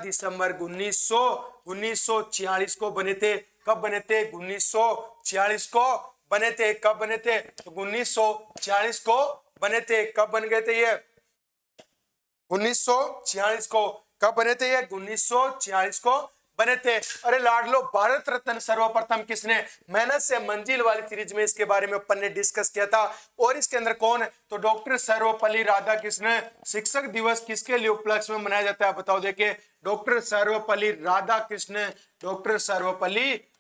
दिसंबर 1946 को बने थे। कब बने थे? 1946 को बने थे। कब बने थे? तो 1946 को बने थे। कब बन गए थे ये? 1946 को। कब बने थे ये? 1946 को बने थे। अरे लाडलो भारत रत्न सर्वप्रथम किसने? मेहनत से मंजिल वाली सीरीज में इसके बारे में अपन ने डिस्कस किया था। और इसके अंदर कौन? तो डॉक्टर सर्वपल्ली राधाकृष्णन। शिक्षक दिवस किसके लिए उपलक्ष्य में मनाया जाता है? बताओ। देखिए, डॉक्टर सर्वपल्ली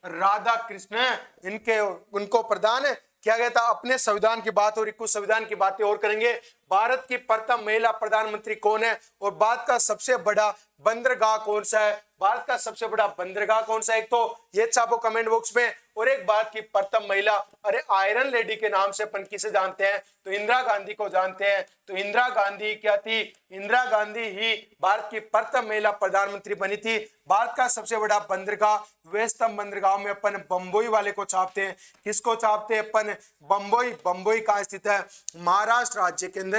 राधाकृष्णन इनके उनको प्रदान किया गया था। अपने संविधान की बात और कुछ संविधान की बातें और करेंगे। भारत की प्रथम महिला प्रधानमंत्री कौन है? और भारत का सबसे बड़ा बंदरगाह कौन सा है? भारत का सबसे बड़ा बंदरगाह कौन सा है? एक तो ये छापो कमेंट बॉक्स में। और एक भारत की प्रथम महिला, अरे आयरन लेडी के नाम से अपन किसे जानते हैं? तो इंदिरा गांधी को जानते हैं। तो इंदिरा गांधी क्या थी? इंदिरा गांधी ही भारत की प्रथम महिला प्रधानमंत्री बनी थी। भारत का सबसे बड़ा बंदरगाह, व्यस्तम बंदरगाह में अपन बंबई वाले को छापते हैं। किसको छापते हैं अपन? बंबई कहाँ स्थित है? महाराष्ट्र राज्य के अंदर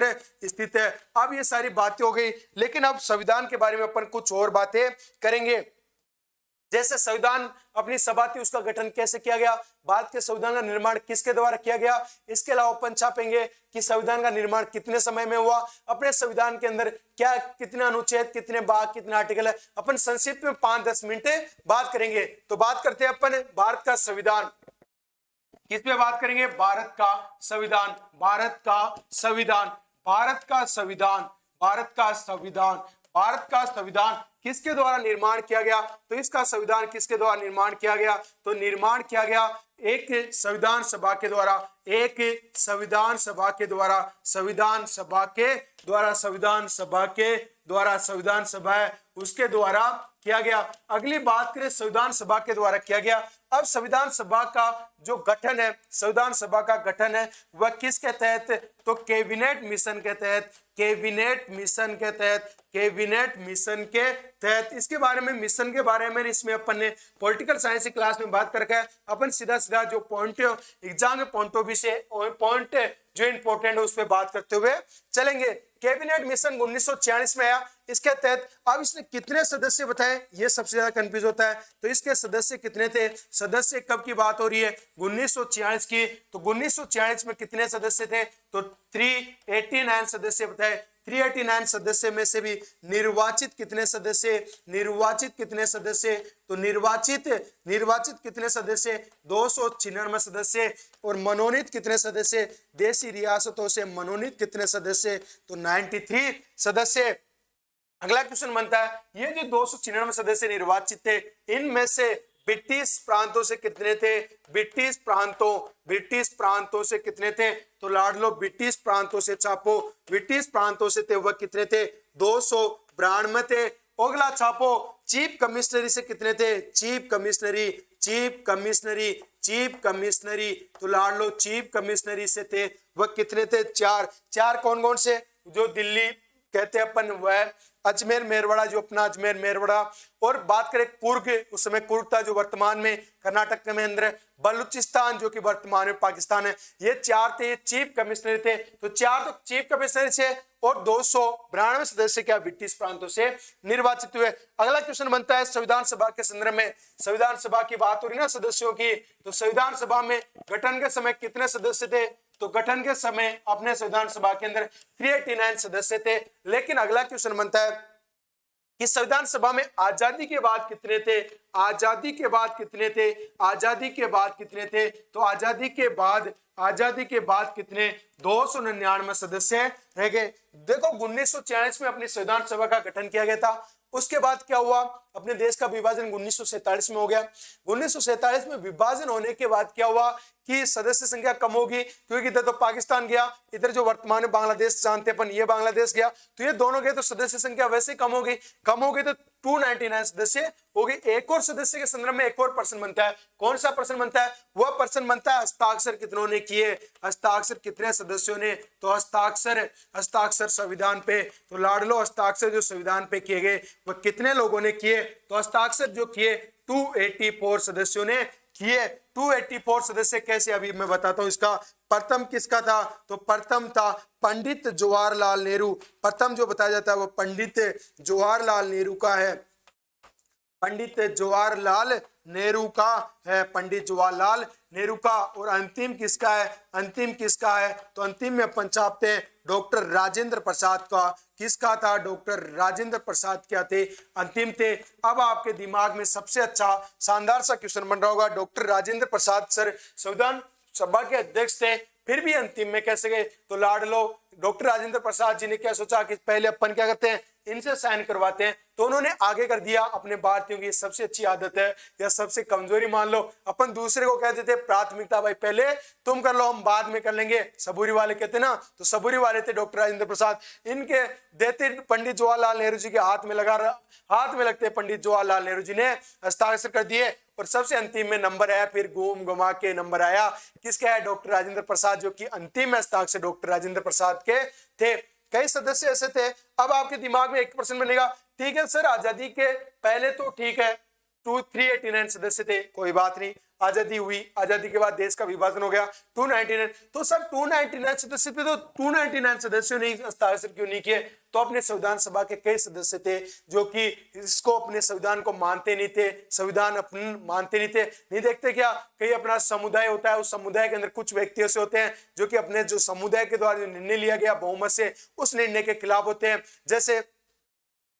स्थित है। अब ये सारी बातें हो गई, लेकिन अब संविधान के बारे में अपन कुछ और बातें करेंगे। जैसे संविधान अपनी सभा थी, उसका गठन कैसे किया गया? भारत के संविधान का निर्माण किसके द्वारा किया गया? इसके अलावा अपन छापेंगे कि संविधान का निर्माण कितने समय में हुआ, अपने संविधान के अंदर क्या कितने अनुच्छेद, कितने भाग, कितने आर्टिकल है। अपन संक्षिप्त में 5-10 मिनट बात करेंगे। तो बात करते हैं अपन भारत का संविधान। किस पे बात करेंगे? भारत का संविधान। किसके द्वारा निर्माण किया गया? तो इसका संविधान किसके द्वारा निर्माण किया गया? तो निर्माण किया गया एक संविधान सभा के द्वारा। संविधान सभा है उसके द्वारा किया गया। अगली बात करें संविधान सभा के द्वारा किया गया। अब संविधान सभा का जो गठन है, संविधान सभा का गठन है वह किसके तहत? तो कैबिनेट मिशन के तहत। इसके बारे में, मिशन के बारे में इसमें अपन ने पॉलिटिकल साइंस की क्लास में बात करके अपन सीधा जो पॉइंट एग्जाम में पॉइंट जो इंपॉर्टेंट है उस पर बात करते हुए चलेंगे। कैबिनेट मिशन 1946 में आया। इसके तहत अब इसने कितने सदस्य बताए, ये सबसे ज्यादा कंफ्यूज होता है। तो इसके सदस्य कितने थे? सदस्य कब की बात हो रही है? 1946 की। तो 1946 में कितने सदस्य थे? तो 389 सदस्य बताए। 389 सदस्य में से भी निर्वाचित कितने सदस्य? तो निर्वाचित कितने सदस्य? 296 सदस्य। और मनोनीत कितने सदस्य? देशी रियासतों से मनोनीत कितने सदस्य? तो 93 सदस्य। अगला क्वेश्चन बनता है, ये जो 296 सदस्य निर्वाचित थे, इनमें से ब्रिटिश प्रांतों से कितने थे? ब्रिटिश प्रांतों से कितने थे? तो लाडलो ब्रिटिश प्रांतों से छापो। ब्रिटिश प्रांतों से थे वह कितने थे? 292 थे। अगला छापो, चीफ कमिश्नरी से कितने थे? चीफ कमिश्नरी। तो लाडलो चीफ कमिश्नरी से थे वह कितने थे? 4 कौन से? जो दिल्ली कहते हैं अपन वह अजमेर मेरवाड़ा, जो अपना अजमेर मेरवाड़ा। और बात करें कुर्ग, उस समय कुर्ग था जो वर्तमान में कर्नाटक में अंदर, बलूचिस्तान जो कि वर्तमान में पाकिस्तान है। ये 4 थे, चीफ कमिश्नर थे। तो 4 तो चीफ कमिश्नर से और 292 सदस्य क्या ब्रिटिश प्रांतों से निर्वाचित हुए। अगला क्वेश्चन बनता है संविधान सभा के संदर्भ में। संविधान सभा की बात हो रही ना सदस्यों की, तो संविधान सभा में गठन के समय कितने सदस्य थे? तो गठन के समय अपने संविधान सभा के अंदर 389 सदस्य थे। लेकिन अगला क्वेश्चन बनता है कि संविधान सभा में आजादी के बाद कितने थे? तो आजादी के बाद कितने? 299 सदस्य रह गए। देखो 1946 में अपनी संविधान सभा का गठन किया गया था उसके बाद क्या हुआ, अपने देश का विभाजन 1947 में हो गया। 1947 में विभाजन होने के बाद क्या हुआ कि सदस्य संख्या कम होगी, क्योंकि इधर तो पाकिस्तान गया, इधर जो वर्तमान में बांग्लादेश जानते अपन ये बांग्लादेश गया, तो ये दोनों गए तो सदस्य संख्या वैसे कम हो गई। कम हो गई तो 299 सदस्य हो गए। एक और सदस्य के संदर्भ में एक और प्रश्न बनता है। कौन सा प्रश्न बनता है? वह प्रश्न बनता है हस्ताक्षर कितनों ने किए, हस्ताक्षर कितने सदस्यों ने। तो हस्ताक्षर संविधान पे, तो लाडलो हस्ताक्षर जो संविधान पे किए गए वह कितने लोगों ने किए? तो हस्ताक्षर जो किए 284 सदस्यों ने किए। 284 सदस्य कैसे, अभी मैं बताता हूं। इसका प्रथम किसका था? तो प्रथम था पंडित जवाहरलाल नेहरू। प्रथम जो बताया जाता है वो पंडित जवाहरलाल नेहरू का है, पंडित जवाहरलाल नेहरू का है, पंडित जवाहरलाल नेहरू का। और अंतिम किसका है? अंतिम किसका है? तो अंतिम में अपन छापते हैं डॉक्टर राजेंद्र प्रसाद का। किसका था? डॉक्टर राजेंद्र प्रसाद क्या थे? अंतिम थे। अब आपके दिमाग में सबसे अच्छा शानदार सा क्वेश्चन बन रहा होगा, डॉक्टर राजेंद्र प्रसाद सर संविधान सभा के अध्यक्ष थे, फिर भी अंतिम में कैसे गए? तो लाडलो डॉक्टर राजेंद्र प्रसाद जी ने क्या सोचा कि पहले अपन क्या करते हैं, इनसे साइन करवाते हैं, तो उन्होंने आगे कर दिया। अपने भारतीयों की सबसे अच्छी आदत है या सबसे कमजोरी मान लो, अपन दूसरे को कहते थे प्राथमिकता, भाई पहले तुम कर लो हम बाद में कर लेंगे। सबूरी वाले कहते ना, तो सबूरी वाले थे डॉक्टर राजेंद्र प्रसाद। इनके देते पंडित जवाहरलाल नेहरू जी के हाथ में लगा, हाथ में लगते पंडित जवाहरलाल नेहरू जी ने हस्ताक्षर कर दिए। और सबसे अंतिम में नंबर आया, फिर घूम घुमा के नंबर आया किसका है? डॉक्टर राजेंद्र प्रसाद, जो कि अंतिम हस्ताक्षर डॉक्टर राजेंद्र प्रसाद के थे। कई सदस्य ऐसे थे। अब आपके दिमाग में एक प्रश्न बनेगा, ठीक है सर आजादी के पहले तो ठीक है 389 सदस्य थे, कोई बात नहीं, आजादी हुई, आजादी के बाद देश का विभाजन हो गया 299, तो सर 299 सदस्य थे, तो 299 सदस्यों ने हस्ताक्षर क्यों नहीं किए? तो अपने संविधान सभा के कई सदस्य थे जो कि इसको अपने संविधान को मानते नहीं थे, संविधान अपने मानते नहीं थे। नहीं देखते क्या, कई अपना समुदाय होता है, उस समुदाय के अंदर कुछ व्यक्ति ऐसे होते हैं जो कि अपने जो समुदाय के द्वारा जो निर्णय लिया गया बहुमत से, उस निर्णय के खिलाफ होते हैं। जैसे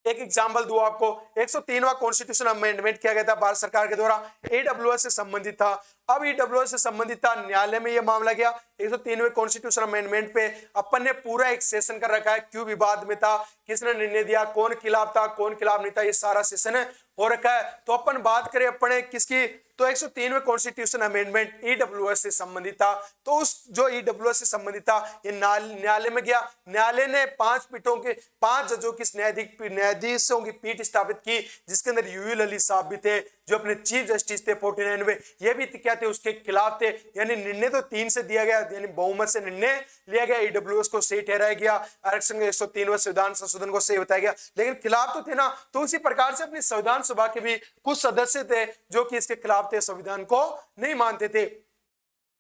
एक एग्जाम्पल दूं आपको, 103वां कॉन्स्टिट्यूशन अमेंडमेंट किया गया था भारत सरकार के द्वारा, ईडब्ल्यूएस से संबंधित था। अब ईडब्ल्यूएस से संबंधित था, न्यायालय में यह मामला गया। 103वें कॉन्स्टिट्यूशन अमेंडमेंट पे अपन ने पूरा एक सेशन कर रखा है, क्यों विवाद में था, किसने निर्णय दिया, कौन खिलाफ था, कौन खिलाफ नहीं था, ये सारा सेशन हो रखा है। तो अपन बात करें अपने किसकी, तो 103वें कॉन्स्टिट्यूशन अमेंडमेंट ईडब्ल्यूएस से संबंधित था। तो उस जो ईडब्ल्यूएस से संबंधित था ये न्यायालय में गया। न्यायालय ने 5 पीठों के 5 जजों की न्यायाधीशों की पीठ स्थापित की, जिसके अंदर यूयू ललित साहब भी थे, जो अपने चीफ जस्टिस थे 49वें, ये भी क्या थे, उसके खिलाफ थे। यानी निर्णय तो 3 से दिया गया, यानी बहुमत से निर्णय लिया गया, ईडब्ल्यूएस को सही ठहराया गया, आरक्षण के 103वें संविधान संशोधन को सही बताया गया, लेकिन खिलाफ तो थे ना। तो उसी प्रकार से अपनी संविधान सभा के भी कुछ सदस्य थे जो कि इसके खिलाफ थे, संविधान को नहीं मानते थे।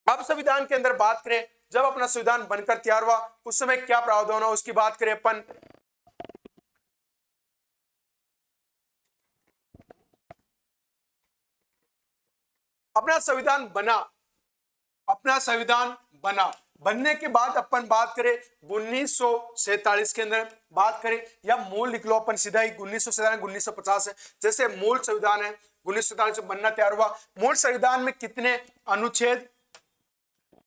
अब संविधान के अंदर बात करें, जब अपना संविधान बनकर तैयार हुआ उस समय क्या प्रावधान हुआ उसकी बात करें अपन। अपना संविधान बना, अपना संविधान बना, बनने के बाद अपन बात करें 1947 के अंदर बात करें, या मूल लिख लो अपन सीधा ही 1947 1950 है। जैसे मूल संविधान है 1947 में बनना तैयार हुआ। मूल संविधान में कितने अनुच्छेद,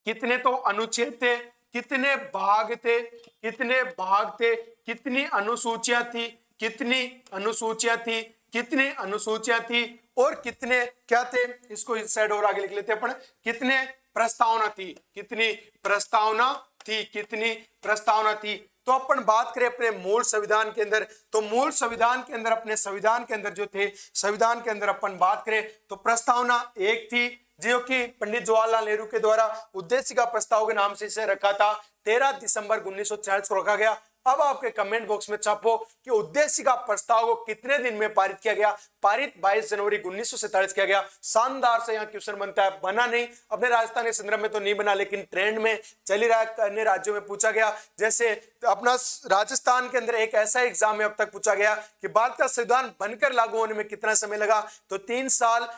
कितने तो अनुच्छेद थे, कितने भाग थे, कितने भाग थे, कितनी अनुसूचियां थी, कितनी अनुसूचियां थी, कितनी अनुसूचियां थी, और कितने क्या थे, इसको इस साइड और आगे लिख लेते हैं अपन, कितने प्रस्तावना थी, कितनी प्रस्तावना थी, कितनी प्रस्तावना थी। तो अपन बात करें अपने मूल संविधान के अंदर, तो मूल संविधान के अंदर अपने संविधान के अंदर जो थे, संविधान के अंदर अपन बात करें तो प्रस्तावना 1 थी, जो कि पंडित जवाहरलाल नेहरू के द्वारा उद्देशिका प्रस्ताव के नाम से इसे रखा था। 13 दिसंबर 1946 को रखा गया। अब आपके कमेंट बॉक्स में छापो कि उद्देशिका प्रस्ताव को कितने दिन में पारित किया गया। पारित 22 जनवरी 1947 किया गया। शानदार से यहाँ क्वेश्चन बनता है, बना नहीं अपने राजस्थान के संदर्भ में तो नहीं बना, लेकिन ट्रेंड में चल ही रहा है, अन्य राज्यों में पूछा गया। जैसे अपना राजस्थान के अंदर एक ऐसा एग्जाम में अब तक पूछा गया कि भारत का संविधान बनकर लागू होने में कितना समय लगा, तो 3 साल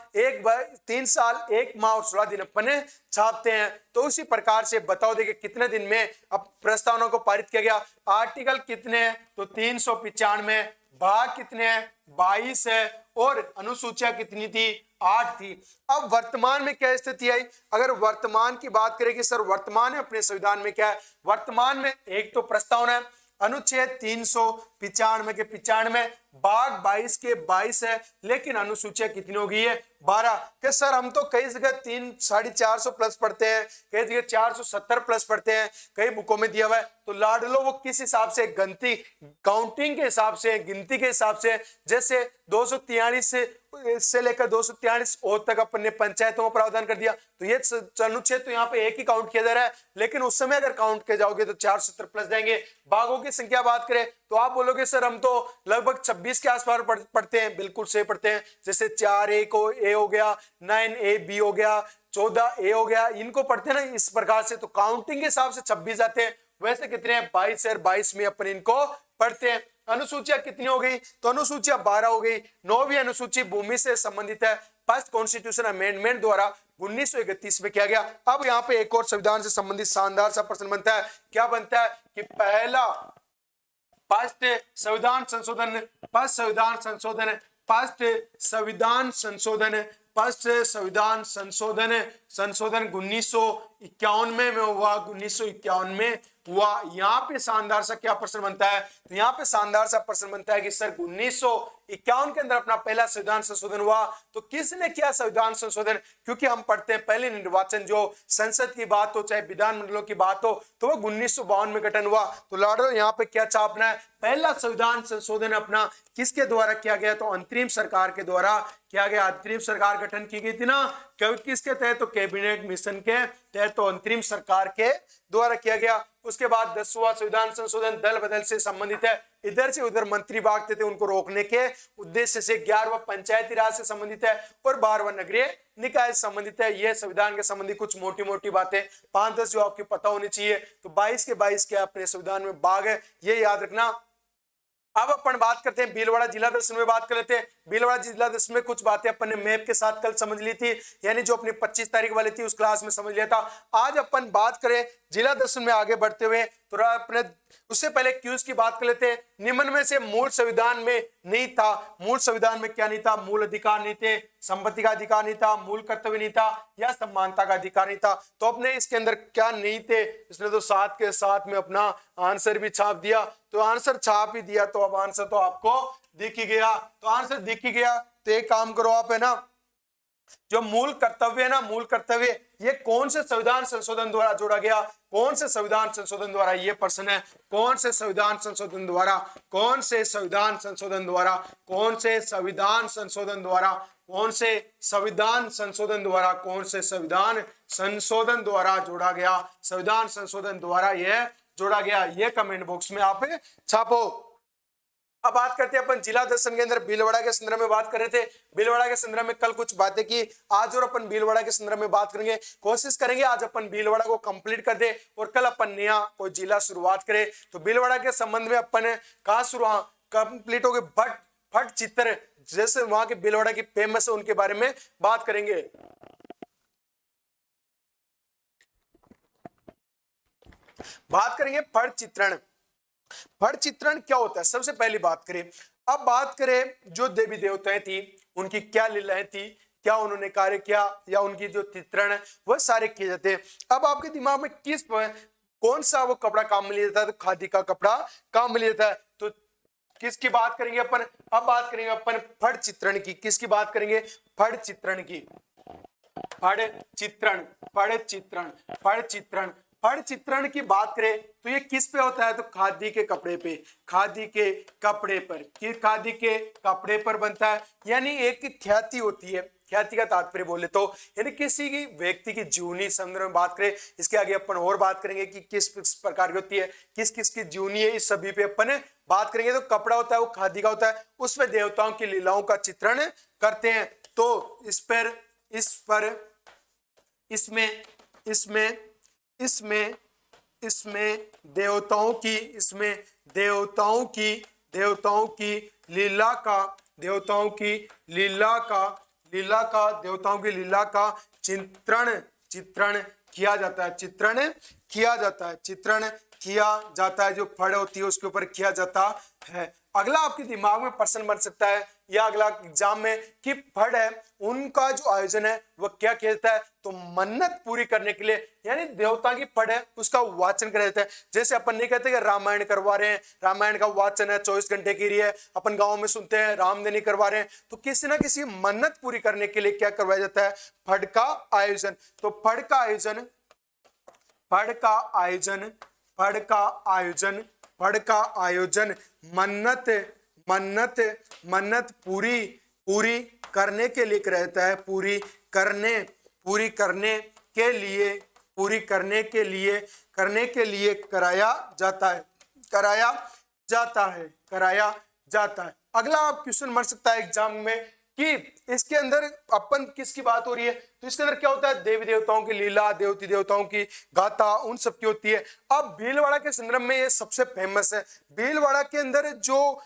1 माह और 16 दिन अपने छापते हैं। तो उसी प्रकार से बताओ देखिए कितने दिन में अब प्रस्तावना को पारित किया गया। आर्टिकल कितने हैं, तो 395, भाग कितने हैं, 22 है, और अनुसूचियां कितनी थी, 8 थी। अब वर्तमान में क्या स्थिति आई, अगर वर्तमान की बात करें कि सर वर्तमान में अपने संविधान में क्या है, वर्तमान में एक तो प्रस्तावना है, अनुच्छेद 395 के 95, भाग 22 के 22 है, लेकिन अनुसूचियां कितनी हो गई है 12। कि सर हम तो कई जगह 300-450 प्लस पढ़ते हैं, कई जगह 470 प्लस पढ़ते हैं, कई बुकों में दिया हुआ है। तो लाडलो वो किस हिसाब से, गिनती काउंटिंग के हिसाब से, गिनती के हिसाब से, जैसे 243 से लेकर 243 और तक अपन ने पंचायतों का प्रावधान कर दिया, तो ये अनुच्छेद तो यहाँ पे एक ही काउंट किया जा रहा है, लेकिन उस समय अगर काउंट किया जाओगे तो 470 प्लस जाएंगे। भागों की संख्या बात करें तो आप बोलोगे सर हम तो लगभग 26 के आसपास पढ़ते हैं, बिल्कुल सही पढ़ते हैं। जैसे 4A को ए हो गया, 9A बी हो गया, 14A हो गया, इनको पढ़ते हैं ना इस प्रकार से, तो काउंटिंग के हिसाब से 26 आते हैं। वैसे कितने हैं 22 और 22 में अपन इनको पढ़ते हैं। अनुसूचियां कितनी हो गई, तो अनुसूचियां 12 हो गई। 9वीं अनुसूची भूमि से संबंधित है, फर्स्ट कॉन्स्टिट्यूशन अमेंडमेंट द्वारा 1931 में किया गया। अब यहाँ पे एक और संविधान से संबंधित शानदार सा प्रश्न बनता है। क्या बनता है कि पहला फर्स्ट संविधान संशोधन, फर्स्ट संविधान संशोधन, फर्स्ट संविधान संशोधन, फर्स्ट संविधान संशोधन, संशोधन 1951 में हुआ, 1951 में हुआ। यहाँ पे शानदार सा क्या प्रश्न बनता है, तो यहाँ पे शानदार सा प्रश्न बनता है कि सर 1951 के अंदर अपना पहला संविधान संशोधन हुआ, तो किसने किया संविधान संशोधन? क्योंकि हम पढ़ते हैं पहले निर्वाचन जो संसद की बात हो चाहे विधानमंडलों की बात हो, तो वो 1952 में गठन हुआ। तो लाडो यहाँ पे क्या छापना है, पहला संविधान संशोधन अपना किसके द्वारा किया गया, तो अंतरिम सरकार के द्वारा किया गया। अंतरिम सरकार गठन की गई थी ना, किसके तहत, तो कैबिनेट मिशन के तहत, तो अंतरिम सरकार के द्वारा किया गया। उसके बाद 10वां संविधान संशोधन दल बदल से संबंधित है, इधर से उधर मंत्री भागते थे, उनको रोकने के उद्देश्य से। 11वां पंचायती राज से संबंधित है और 12वां नगरीय निकाय से संबंधित है। यह संविधान के संबंधी कुछ मोटी मोटी बातें 5-10 जो आपकी पता होनी चाहिए। तो 22 के 22 के अपने संविधान में भाग है, ये याद रखना। अब अपन बात करते हैं भीलवाड़ा जिला दर्शन में, बात कर लेते हैं। भीलवाड़ा जिला दर्शन में कुछ बातें अपन ने मैप के साथ कल समझ ली थी, यानी जो अपनी 25 तारीख वाली थी उस क्लास में समझ लिया था। आज अपन बात करें जिला दर्शन में आगे बढ़ते हुए, तो अपने उससे पहले क्यूज की बात कर लेते हैं। निम्न में से मूल संविधान में नहीं था, मूल संविधान में क्या नहीं था, मूल अधिकार नहीं थे, संपत्ति का अधिकार नहीं था, मूल कर्तव्य नहीं था, या समानता का अधिकार नहीं था। तो अपने इसके अंदर क्या नहीं थे, इसने तो 7 के साथ में अपना आंसर भी छाप दिया। तो आंसर छाप ही दिया, तो अब आंसर तो आपको दिख ही गया। तो आंसर दिख ही गया, तो एक काम करो आप, है ना, जो मूल कर्तव्य है ना, मूल कर्तव्य, ये कौन से संविधान संशोधन द्वारा जोड़ा गया, कौन से संविधान संशोधन द्वारा, ये प्रश्न है। कौन से संविधान संशोधन द्वारा, कौन से संविधान संशोधन द्वारा, कौन से संविधान संशोधन द्वारा, कौन से संविधान संशोधन द्वारा, कौन से संविधान संशोधन द्वारा जोड़ा गया, संविधान संशोधन द्वारा यह जोड़ा गया, ये कमेंट बॉक्स में आप छापो। अब बात करते हैं अपन जिला दर्शन के अंदर भीलवाड़ा के संदर्भ में बात कर रहे थे। भीलवाड़ा के संदर्भ में कल कुछ बातें की, आज और अपन भीलवाड़ा के संदर्भ में बात करेंगे। कोशिश करेंगे आज अपन भीलवाड़ा को कंप्लीट कर दे और कल अपन नया कोई जिला शुरुआत करें। तो भीलवाड़ा के संबंध में अपन कहाँ शुरुआत कंप्लीट हो गए, भट्ट चित्र, जैसे वहां के भीलवाड़ा की फेमस है उनके बारे में बात करेंगे। बात करेंगे फट चित्रण। फट चित्रण क्या होता है, सबसे पहली बात करें। अब बात करें जो देवी देवताएं थी उनकी क्या लीलाएं थी, क्या उन्होंने कार्य किया, या उनकी जो चित्रण है वह सारे किए जाते हैं। अब आपके दिमाग में कौन सा वो कपड़ा काम में लिया जाता है, तो खादी का कपड़ा काम में लिया जाता है। तो किसकी बात करेंगे अपन, अब बात करेंगे अपन फट चित्रण की। किसकी बात करेंगे, फट चित्रण की। फट चित्रण, फट चित्रण, फट चित्रण, फट चित्रण की बात करें तो ये किस पे होता है, तो खादी के कपड़े पे, खादी के कपड़े पर, कि खादी के कपड़े पर बनता है। यानी एक ख्याति होती है, ख्याति का तात्पर्य बोले तो यानी किसी की व्यक्ति की जीवनी संदर्भ में बात करें। इसके आगे अपन और बात करेंगे कि किस प्रकार की होती है, किस किस की जीवनी है, इस सभी पे अपन बात करेंगे। तो कपड़ा होता है वो खादी का होता है, उसमें देवताओं की लीलाओं का चित्रण करते हैं। तो इसमें देवताओं की लीला का चित्रण किया जाता है, जो फड़ होती है उसके ऊपर किया जाता है। अगला आपके दिमाग में प्रश्न बन सकता है या अगला एग्जाम में कि फड़ है उनका जो आयोजन है वह क्या कहता है, तो मन्नत पूरी करने के लिए यानी देवता की फड़ है उसका वाचन कर देता है। जैसे अपन नहीं कहते कि रामायण करवा रहे हैं, रामायण का वाचन है 24 घंटे की रही है, अपन गांव में सुनते हैं रामधनी करवा रहे हैं, तो किसी ना किसी मन्नत पूरी करने के लिए क्या करवाया जाता है, फड़ का आयोजन। तो फड़ का आयोजन, फड़ का आयोजन, फड़ का आयोजन, फड़ का आयोजन मन्नत मन्नत मन्नत पूरी पूरी करने के लिए रहता है, पूरी करने के लिए, पूरी करने के लिए कराया जाता है, कराया जाता है, कराया जाता है। अगला आप क्वेश्चन बन सकता है एग्जाम में कि इसके अंदर अपन किसकी बात हो रही है, तो इसके अंदर क्या होता है, देवी देवताओं की लीला, देवती देवताओं की गाथा, उन सब की होती है। अब भीलवाड़ा के संदर्भ में ये सबसे फेमस है। भीलवाड़ा के अंदर जो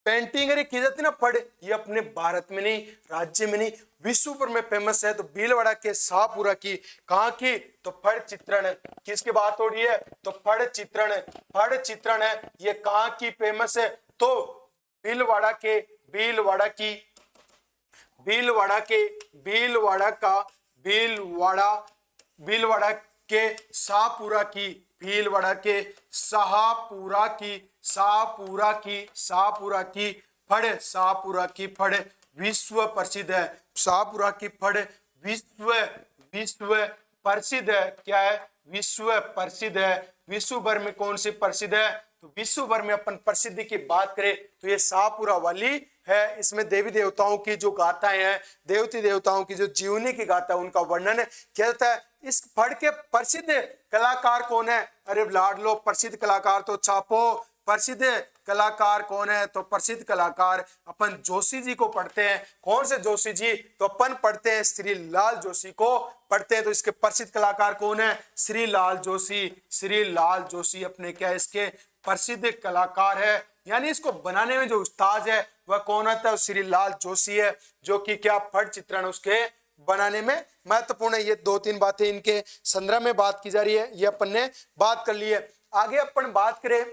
पेंटिंग की जाती है ना फड़, ये अपने भारत में नहीं, राज्य में नहीं, विश्व भर में फेमस है। तो भीलवाड़ा के शाहपुरा की, कहाँ की, तो फड़ चित्रण, किसकी बात हो रही है, तो फड़ चित्रण, फड़ चित्रण है, ये कहाँ की फेमस है, तो भीलवाड़ा के, भीलवाड़ा की, भीलवाड़ा के, भीलवाड़ा का, भीलवाड़ा के शाहपुरा की, भीलवाड़ा के शाहपुरा की, शाहपुरा की, शाहपुरा की फड़, शाहपुरा की फड़ विश्व प्रसिद्ध है। शाहपुरा की फड़ विश्व विश्व प्रसिद्ध है। क्या है, विश्व प्रसिद्ध है। विश्व भर में कौन सी प्रसिद्ध है, तो विश्व भर में अपन प्रसिद्धि की बात करें तो ये शाहपुरा वाली है। इसमें देवी देवताओं की जो गाथाएं हैं, देवती देवताओं की जो जीवनी की गाथा है, उनका वर्णन किया जाता है। इस फड़ के प्रसिद्ध कलाकार कौन है, अरे लाड लो, प्रसिद्ध कलाकार तो छापो, प्रसिद्ध कलाकार कौन है, तो प्रसिद्ध कलाकार अपन जोशी जी को पढ़ते हैं। कौन से जोशी जी, तो अपन पढ़ते हैं श्री लाल जोशी को पढ़ते हैं। तो इसके प्रसिद्ध कलाकार कौन है, श्री लाल जोशी, श्री लाल जोशी अपने क्या इसके प्रसिद्ध कलाकार है। यानी इसको बनाने में जो उस्ताद है वह कौन आता है, श्री लाल जोशी है, जो कि क्या फड़ चित्रण उसके बनाने में महत्वपूर्ण है। ये दो तीन बातें इनके संदर्भ में बात की जा रही है, ये अपन ने बात कर ली है। आगे अपन बात करें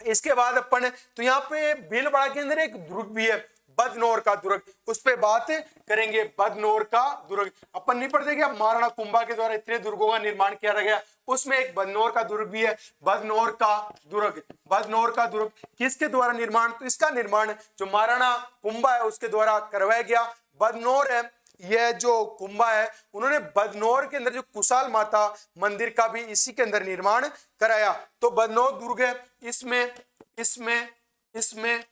इसके बाद अपन, तो यहाँ पे भीलवाड़ा के अंदर एक दुर्ग भी है, बदनौर का दुर्ग, उस पे बात करेंगे। बदनौर का दुर्ग अपन नहीं पढ़ते क्या, महाराणा कुंभा के द्वारा इतने दुर्गों का निर्माण किया गया, उसमें एक बदनौर का दुर्ग भी है। बदनौर का दुर्ग, बदनौर का दुर्ग किसके द्वारा निर्माण, तो इसका निर्माण जो महाराणा कुंभा है उसके द्वारा करवाया गया। बदनौर है, यह जो कुंभा है उन्होंने बदनौर के अंदर जो कुशाल माता मंदिर का भी इसी के अंदर निर्माण कराया। तो बदनौर दुर्ग है, इसमें इसमें इसमें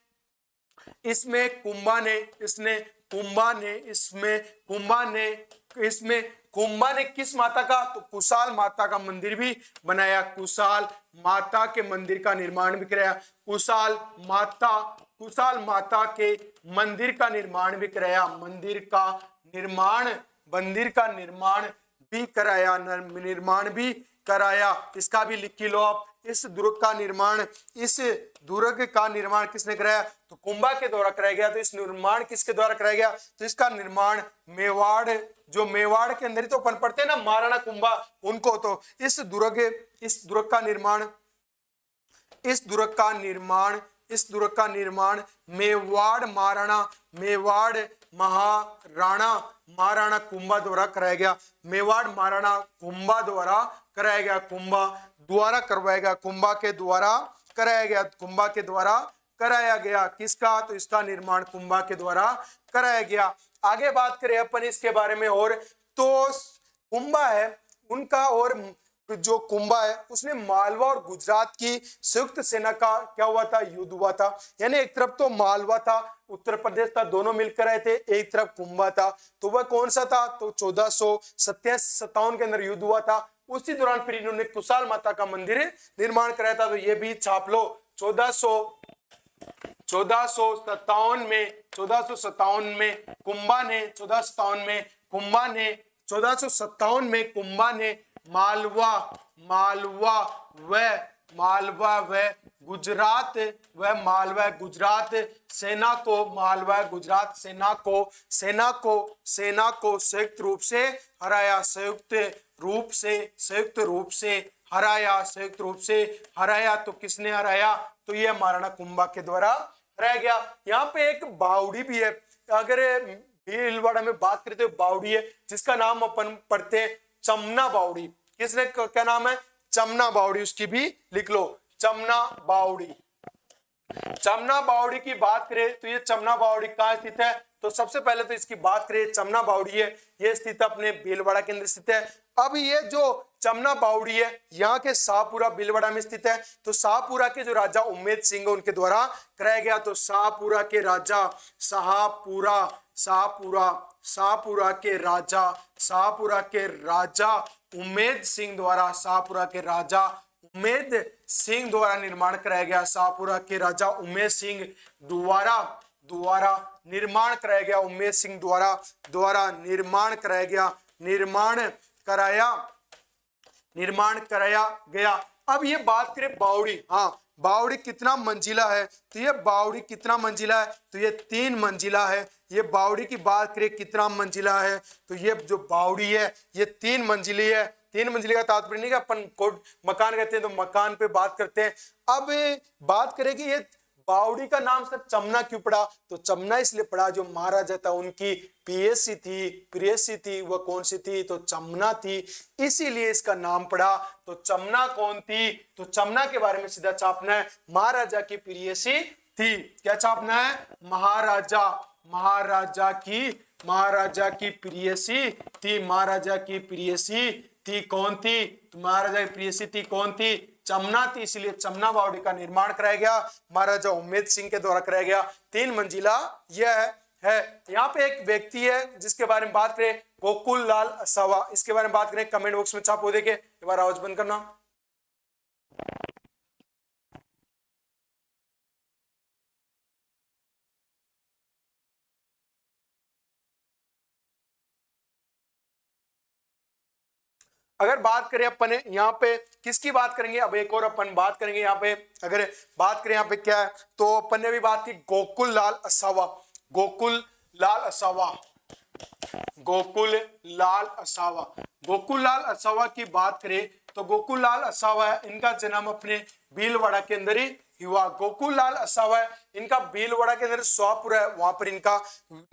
इसमें कुंभा ने, इसने कुंभा ने, इसमें कुंभा ने, इसमें कुंभा ने किस माता का, तो कुशाल माता का मंदिर भी बनाया। कुशाल माता के मंदिर का निर्माण भी कराया। कुशाल माता के मंदिर का निर्माण भी कराया। मंदिर का निर्माण भी कराया, निर्माण भी कराया। इसका भी लिख लो आप। इस दुर्ग का निर्माण किसने कराया, तो कुंभा के द्वारा कराया गया। तो इस निर्माण किसके द्वारा कराया गया, तो इसका निर्माण मेवाड़, जो मेवाड़ के अंदर ही तो अपन पढ़ते हैं ना महाराणा कुंभा, उनको। तो इस दुर्ग का निर्माण मेवाड़ महाराणा कुंभा द्वारा कराया गया। मेवाड़ महाराणा कुंभा द्वारा कराया गया, कुंभा द्वारा करवाया गया, कुंभा के द्वारा कराया गया, कुंभा के द्वारा कराया गया। किसका, तो इसका निर्माण कुंभा के द्वारा कराया गया। आगे बात करें अपन इसके बारे में और, तो कुंभा है उनका, और जो कुंभा है उसने मालवा और गुजरात की संयुक्त सेना का क्या हुआ था, युद्ध हुआ था। यानी एक तरफ तो मालवा था, उत्तर प्रदेश था, दोनों मिलकर आए थे, एक तरफ कुंभा था। तो वह कौन सा था, तो 1457 के अंदर युद्ध हुआ था। उसी दौरान फिर इन्होंने कुशाल माता का मंदिर निर्माण कराया था। तो ये भी छाप लो, 1457 में कुंभा ने मालवा व गुजरात सेना को संयुक्त रूप से हराया। तो किसने हराया, तो ये महाराणा कुंभा के द्वारा रह गया। यहाँ पे एक बावड़ी भी है, अगर भीलवाड़ा में बात करें तो बावड़ी है जिसका नाम अपन पढ़ते हैं चमना बावड़ी। किसने क्या नाम है? चमना बावड़ी, उसकी भी लिख लो, चमना बावड़ी। चमना बावड़ी की बात करें तो ये चमना बावड़ी कहाँ स्थित है? तो सबसे पहले तो इसकी बात करें, चमना बावड़ी है ये स्थित अपने भीलवाड़ा के अंदर स्थित है। अब ये जो चमना बावड़ी है यहाँ के शाहपुरा भीलवाड़ा में स्थित है। तो शाहपुरा के जो राजा उम्मेद सिंह उनके द्वारा कराया गया। तो शाहपुरा के राजा शाहपुरा शाहपुरा शाहपुरा के राजा शाहपुरा के राजा उम्मेद सिंह द्वारा शाहपुरा के राजा उम्मेद सिंह द्वारा निर्माण कराया गया। शाहपुरा के राजा उम्मेद सिंह द्वारा निर्माण कराया गया। उम्मेद सिंह द्वारा निर्माण कराया गया। निर्माण कराया गया। अब ये बात करें बावड़ी, हाँ बावड़ी कितना मंजिला है? तो ये बावड़ी कितना मंजिला है? तो ये 3 मंजिला है। ये बावड़ी की बात करें कितना मंजिला है? तो ये जो बावड़ी है ये 3 मंजिली है। 3 मंजिली का तात्पर्य नहीं कि अपन कोड मकान कहते हैं तो मकान पे बात करते हैं। अब बात करें कि ये बावड़ी का नाम सर चमना क्यों पड़ा? तो चमना इसलिए पड़ा जो महाराजा था उनकी प्रेयसी थी, वो कौन सी थी? तो चमना थी, इसीलिए इसका नाम पड़ा। तो चमना कौन थी? तो चमना के बारे में सीधा छापना है, महाराजा की प्रेयसी थी। क्या छापना है? महाराजा की प्रेयसी थी। महाराजा की प्रेयसी थी कौन थी? तो महाराजा की प्रेयसी थी कौन थी? चमना थी, इसलिए चमना बावड़ी का निर्माण कराया गया, महाराजा उम्मेद सिंह के द्वारा कराया गया। 3 मंजिला यह है। यहाँ पे एक व्यक्ति है जिसके बारे में बात करें, गोकुल लाल असावा, इसके बारे में बात करें, कमेंट बॉक्स में छापो। देखे एक बार आवाज बंद करना। अगर बात करें अपन यहाँ पे किसकी बात करेंगे? अब एक और अपन बात करेंगे यहाँ पे, अगर बात करें यहाँ पे क्या है तो अपन ने भी बात की गोकुल लाल असावा। गोकुल लाल असावा की बात करें तो गोकुल लाल असावा इनका जन्म अपने भीलवाड़ा के अंदर ही हुआ। गोकुल लाल असावा इनका भीलवाड़ा के अंदर शाहपुरा है, वहां पर इनका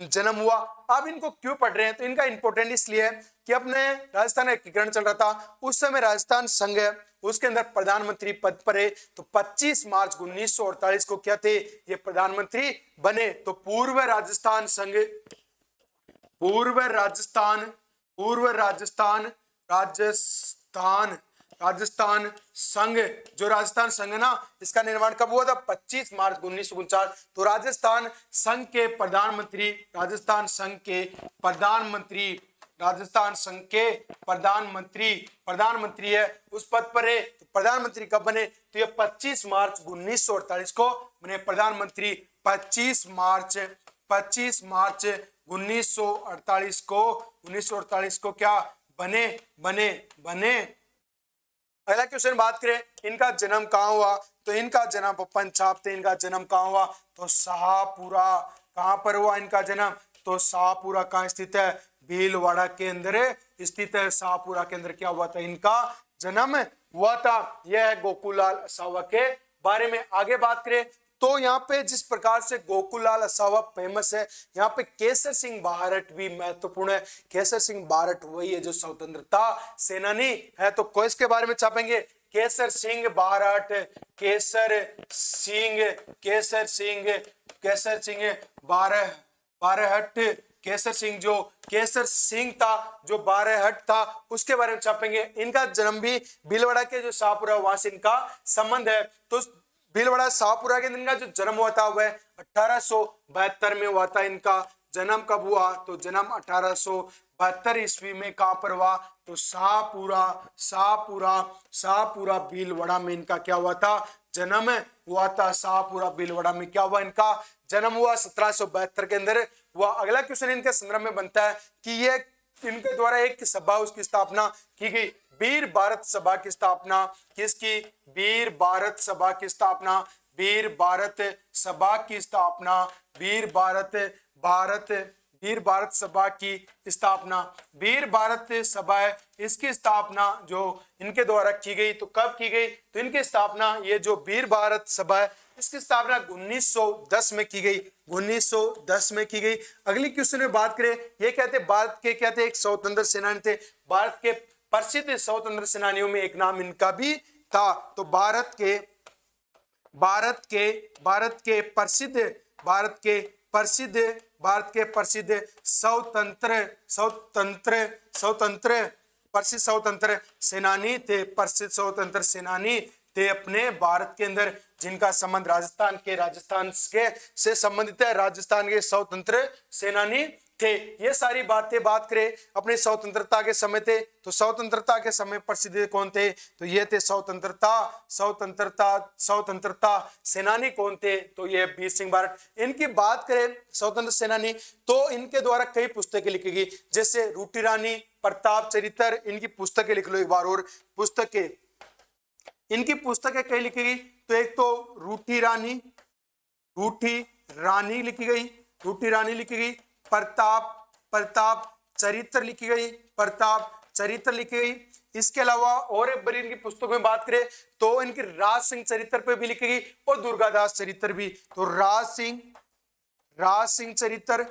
जन्म हुआ। अब इनको क्यों पढ़ रहे हैं? तो इनका इंपॉर्टेंट इसलिए है कि अपने राजस्थान का एकीकरण चल रहा था उस समय, राजस्थान संघ है उसके अंदर प्रधानमंत्री पद पर है। तो 25 मार्च 1948 को क्या थे? ये प्रधानमंत्री बने। तो पूर्व राजस्थान संघ, जो राजस्थान संघ ना, इसका निर्माण कब हुआ था? 25 मार्च 1949। तो राजस्थान संघ के प्रधानमंत्री है उस पद पर है। तो प्रधानमंत्री कब बने? तो ये 25 मार्च 1948 को बने प्रधानमंत्री। 25 मार्च 1948 को क्या बने। अगला क्वेश्चन बात करें, इनका जन्म कहाँ हुआ? तो इनका जन्म अपन छापते, इनका जन्म कहाँ हुआ? तो शाहपुरा। कहाँ पर हुआ इनका जन्म? तो शाहपुरा कहाँ स्थित है? भीलवाड़ा के अंदर स्थित है। शाहपुरा के अंदर क्या हुआ था? इनका जन्म हुआ था। यह है गोकुललाल असावा के बारे में। आगे बात करें तो यहाँ पे जिस प्रकार से गोकुललाल असावा फेमस है, यहाँ पे केसर सिंह बारहट भी महत्वपूर्ण है। केसर सिंह बारहट वही है जो स्वतंत्रता सेनानी है। तो कोई के बारे में छापेंगे, केसर सिंह बारहट, केसर सिंह केसर सिंह था जो बारहट था, उसके बारे में छापेंगे। इनका जन्म भी भीलवाड़ा के जो शाहपुरा वहां से इनका संबंध है। तो भीलवाड़ा शाहपुरा के दिन का जो जन्म हुआ था वह 1872 में हुआ था। इनका जन्म कब हुआ? तो जन्म 1872 ईस्वी में कहां पर हुआ? तो शाहपुरा भीलवाड़ा में इनका क्या हुआ था? जन्म हुआ था। शाहपुरा भीलवाड़ा में क्या हुआ? इनका जन्म हुआ 1772 के अंदर हुआ। अगला क्वेश्चन इनके संदर्भ में बनता है कि ये इनके द्वारा एक सभा उसकी स्थापना की गई, वीर भारत सभा की स्थापना। किसकी? वीर भारत सभा की स्थापना। वीर भारत वीर भारत सभा की स्थापना, वीर भारत सभा है इसकी स्थापना जो इनके द्वारा की गई, तो कब की गई, तो इनकी स्थापना, ये जो वीर भारत सभा है इसकी स्थापना 1910 में की गई, 1910 में की गई। अगली क्वेश्चन में बात करें, ये कहते भारत के कहते एक स्वतंत्र सेनानी थे, भारत के प्रसिद्ध स्वतंत्र सेनानियों में एक नाम इनका भी था। तो भारत के प्रसिद्ध स्वतंत्र सेनानी थे, प्रसिद्ध स्वतंत्र सेनानी थे अपने भारत के अंदर, जिनका संबंध राजस्थान के से संबंधित है, राजस्थान के स्वतंत्र सेनानी थे। ये सारी बातें बात करें अपने स्वतंत्रता के समय थे, तो स्वतंत्रता के समय प्रसिद्ध कौन थे, तो ये थे स्वतंत्रता सेनानी कौन थे, तो ये वीर सिंह बारट। इनकी बात करें स्वतंत्र सेनानी, तो इनके द्वारा कई पुस्तकें लिखी गई, जैसे रूटी रानी, प्रताप चरित्र, इनकी पुस्तकें लिख लो एक बार और, पुस्तकें इनकी पुस्तकें कई लिखी गई, तो एक तो रूटी रानी लिखी गई, प्रताप चरित्र लिखी गई, इसके अलावा और एक बड़ी इनकी पुस्तकों में बात करें तो इनकी राज सिंह चरित्र पे भी लिखी गई और दुर्गादास चरित्र भी। तो राज सिंह चरित्र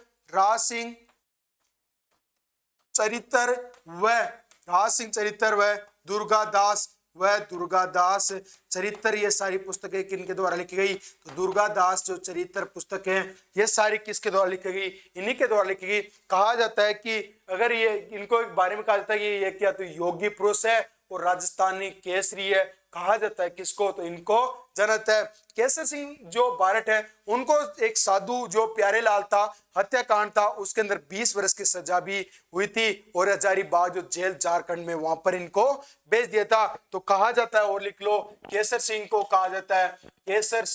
व दुर्गादास चरित्र, ये सारी पुस्तकें किनके द्वारा लिखी गई, तो दुर्गादास जो चरित्र पुस्तक है ये सारी किसके द्वारा लिखी गई, इन्हीं के द्वारा लिखी गई। कहा जाता है कि अगर ये इनको एक बारे में कहा जाता है कि ये क्या तो योगी पुरुष है और राजस्थानी केसरी है, कहा जाता है किसको, तो इनको जनत है। केसर सिंह जो बारट है उनको एक साधु जो प्यारेलाल था, हत्याकांड था, उसके अंदर 20 वर्ष की सजा भी हुई थी और हजारीबाग जो जेल झारखंड में वहां पर इनको भेज दिया था। तो कहा जाता है, और लिख लो, केसर सिंह को कहा जाता है, केसर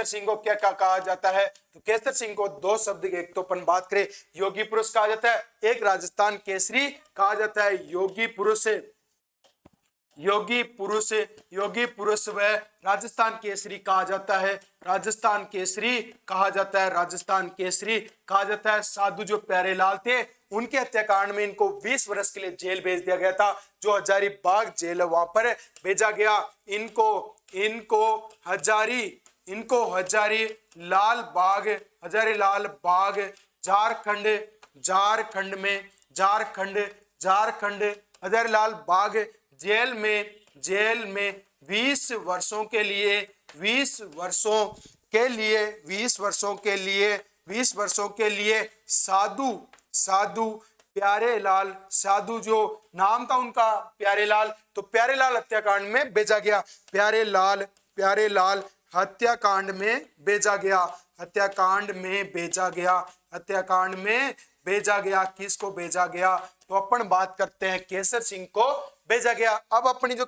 सिंह को क्या कहा जाता है, तो केसर सिंह को दो शब्द, एक तो अपन बात करें योगी पुरुष कहा जाता है, एक राजस्थान केसरी कहा जाता है। योगी पुरुष व राजस्थान केसरी कहा जाता है, साधु जो प्यारेलाल थे उनके हत्याकांड में इनको 20 वर्ष के लिए जेल भेज दिया गया था, जो हजारीबाग जेल है वहां पर भेजा गया। इनको हजारीलाल बाग झारखंड हजारीलाल बाग जेल में 20 वर्षों के लिए साधु प्यारेलाल, साधु जो नाम था उनका प्यारेलाल, तो प्यारेलाल हत्याकांड में भेजा गया, प्यारेलाल हत्याकांड में भेजा गया। किसको भेजा गया, तो अपन बात करते हैं केसर सिंह को भेजा गया। अब अपनी जो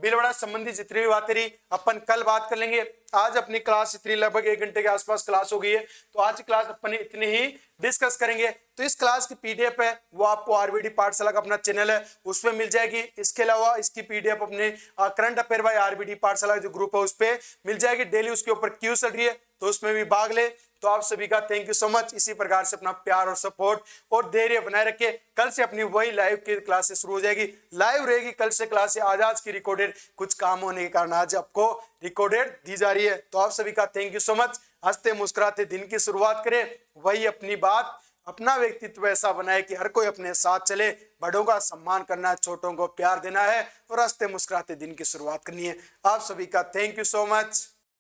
भीलवाड़ा संबंधी जितनी भी बातें रही अपन कल बात कर लेंगे। आज अपनी क्लास इतनी लगभग 1 घंटे के आसपास क्लास हो गई है, तो आज की क्लास अपन इतनी ही डिस्कस करेंगे। तो इस क्लास की पीडीएफ है वो आपको आरबीडी पाठशाला का अपना चैनल है उसमें मिल जाएगी। इसके अलावा इसकी पीडीएफ अपने करंट अफेयर बाय आरबीडी पाठशाला जो ग्रुप है उस पर मिल जाएगी। डेली उसके ऊपर क्यूज चल रही है तो उसमें भी भाग ले। तो आप सभी का थैंक यू सो मच। इसी प्रकार से अपना प्यार और सपोर्ट और धैर्य बनाए रखे। कल से अपनी वही लाइव की क्लासेस शुरू हो जाएगी, लाइव रहेगी कल से क्लास। आज की रिकॉर्डेड कुछ काम होने के कारण आज आपको रिकॉर्डेड दी जा रही है। तो आप सभी का थैंक यू सो मच। हंसते मुस्कुराते दिन की शुरुआत करें, वही अपनी बात अपना व्यक्तित्व ऐसा बनाए कि हर कोई अपने साथ चले। बड़ों का सम्मान करना है, छोटों को प्यार देना है और हंसते मुस्कुराते दिन की शुरुआत करनी है। आप सभी का थैंक यू सो मच।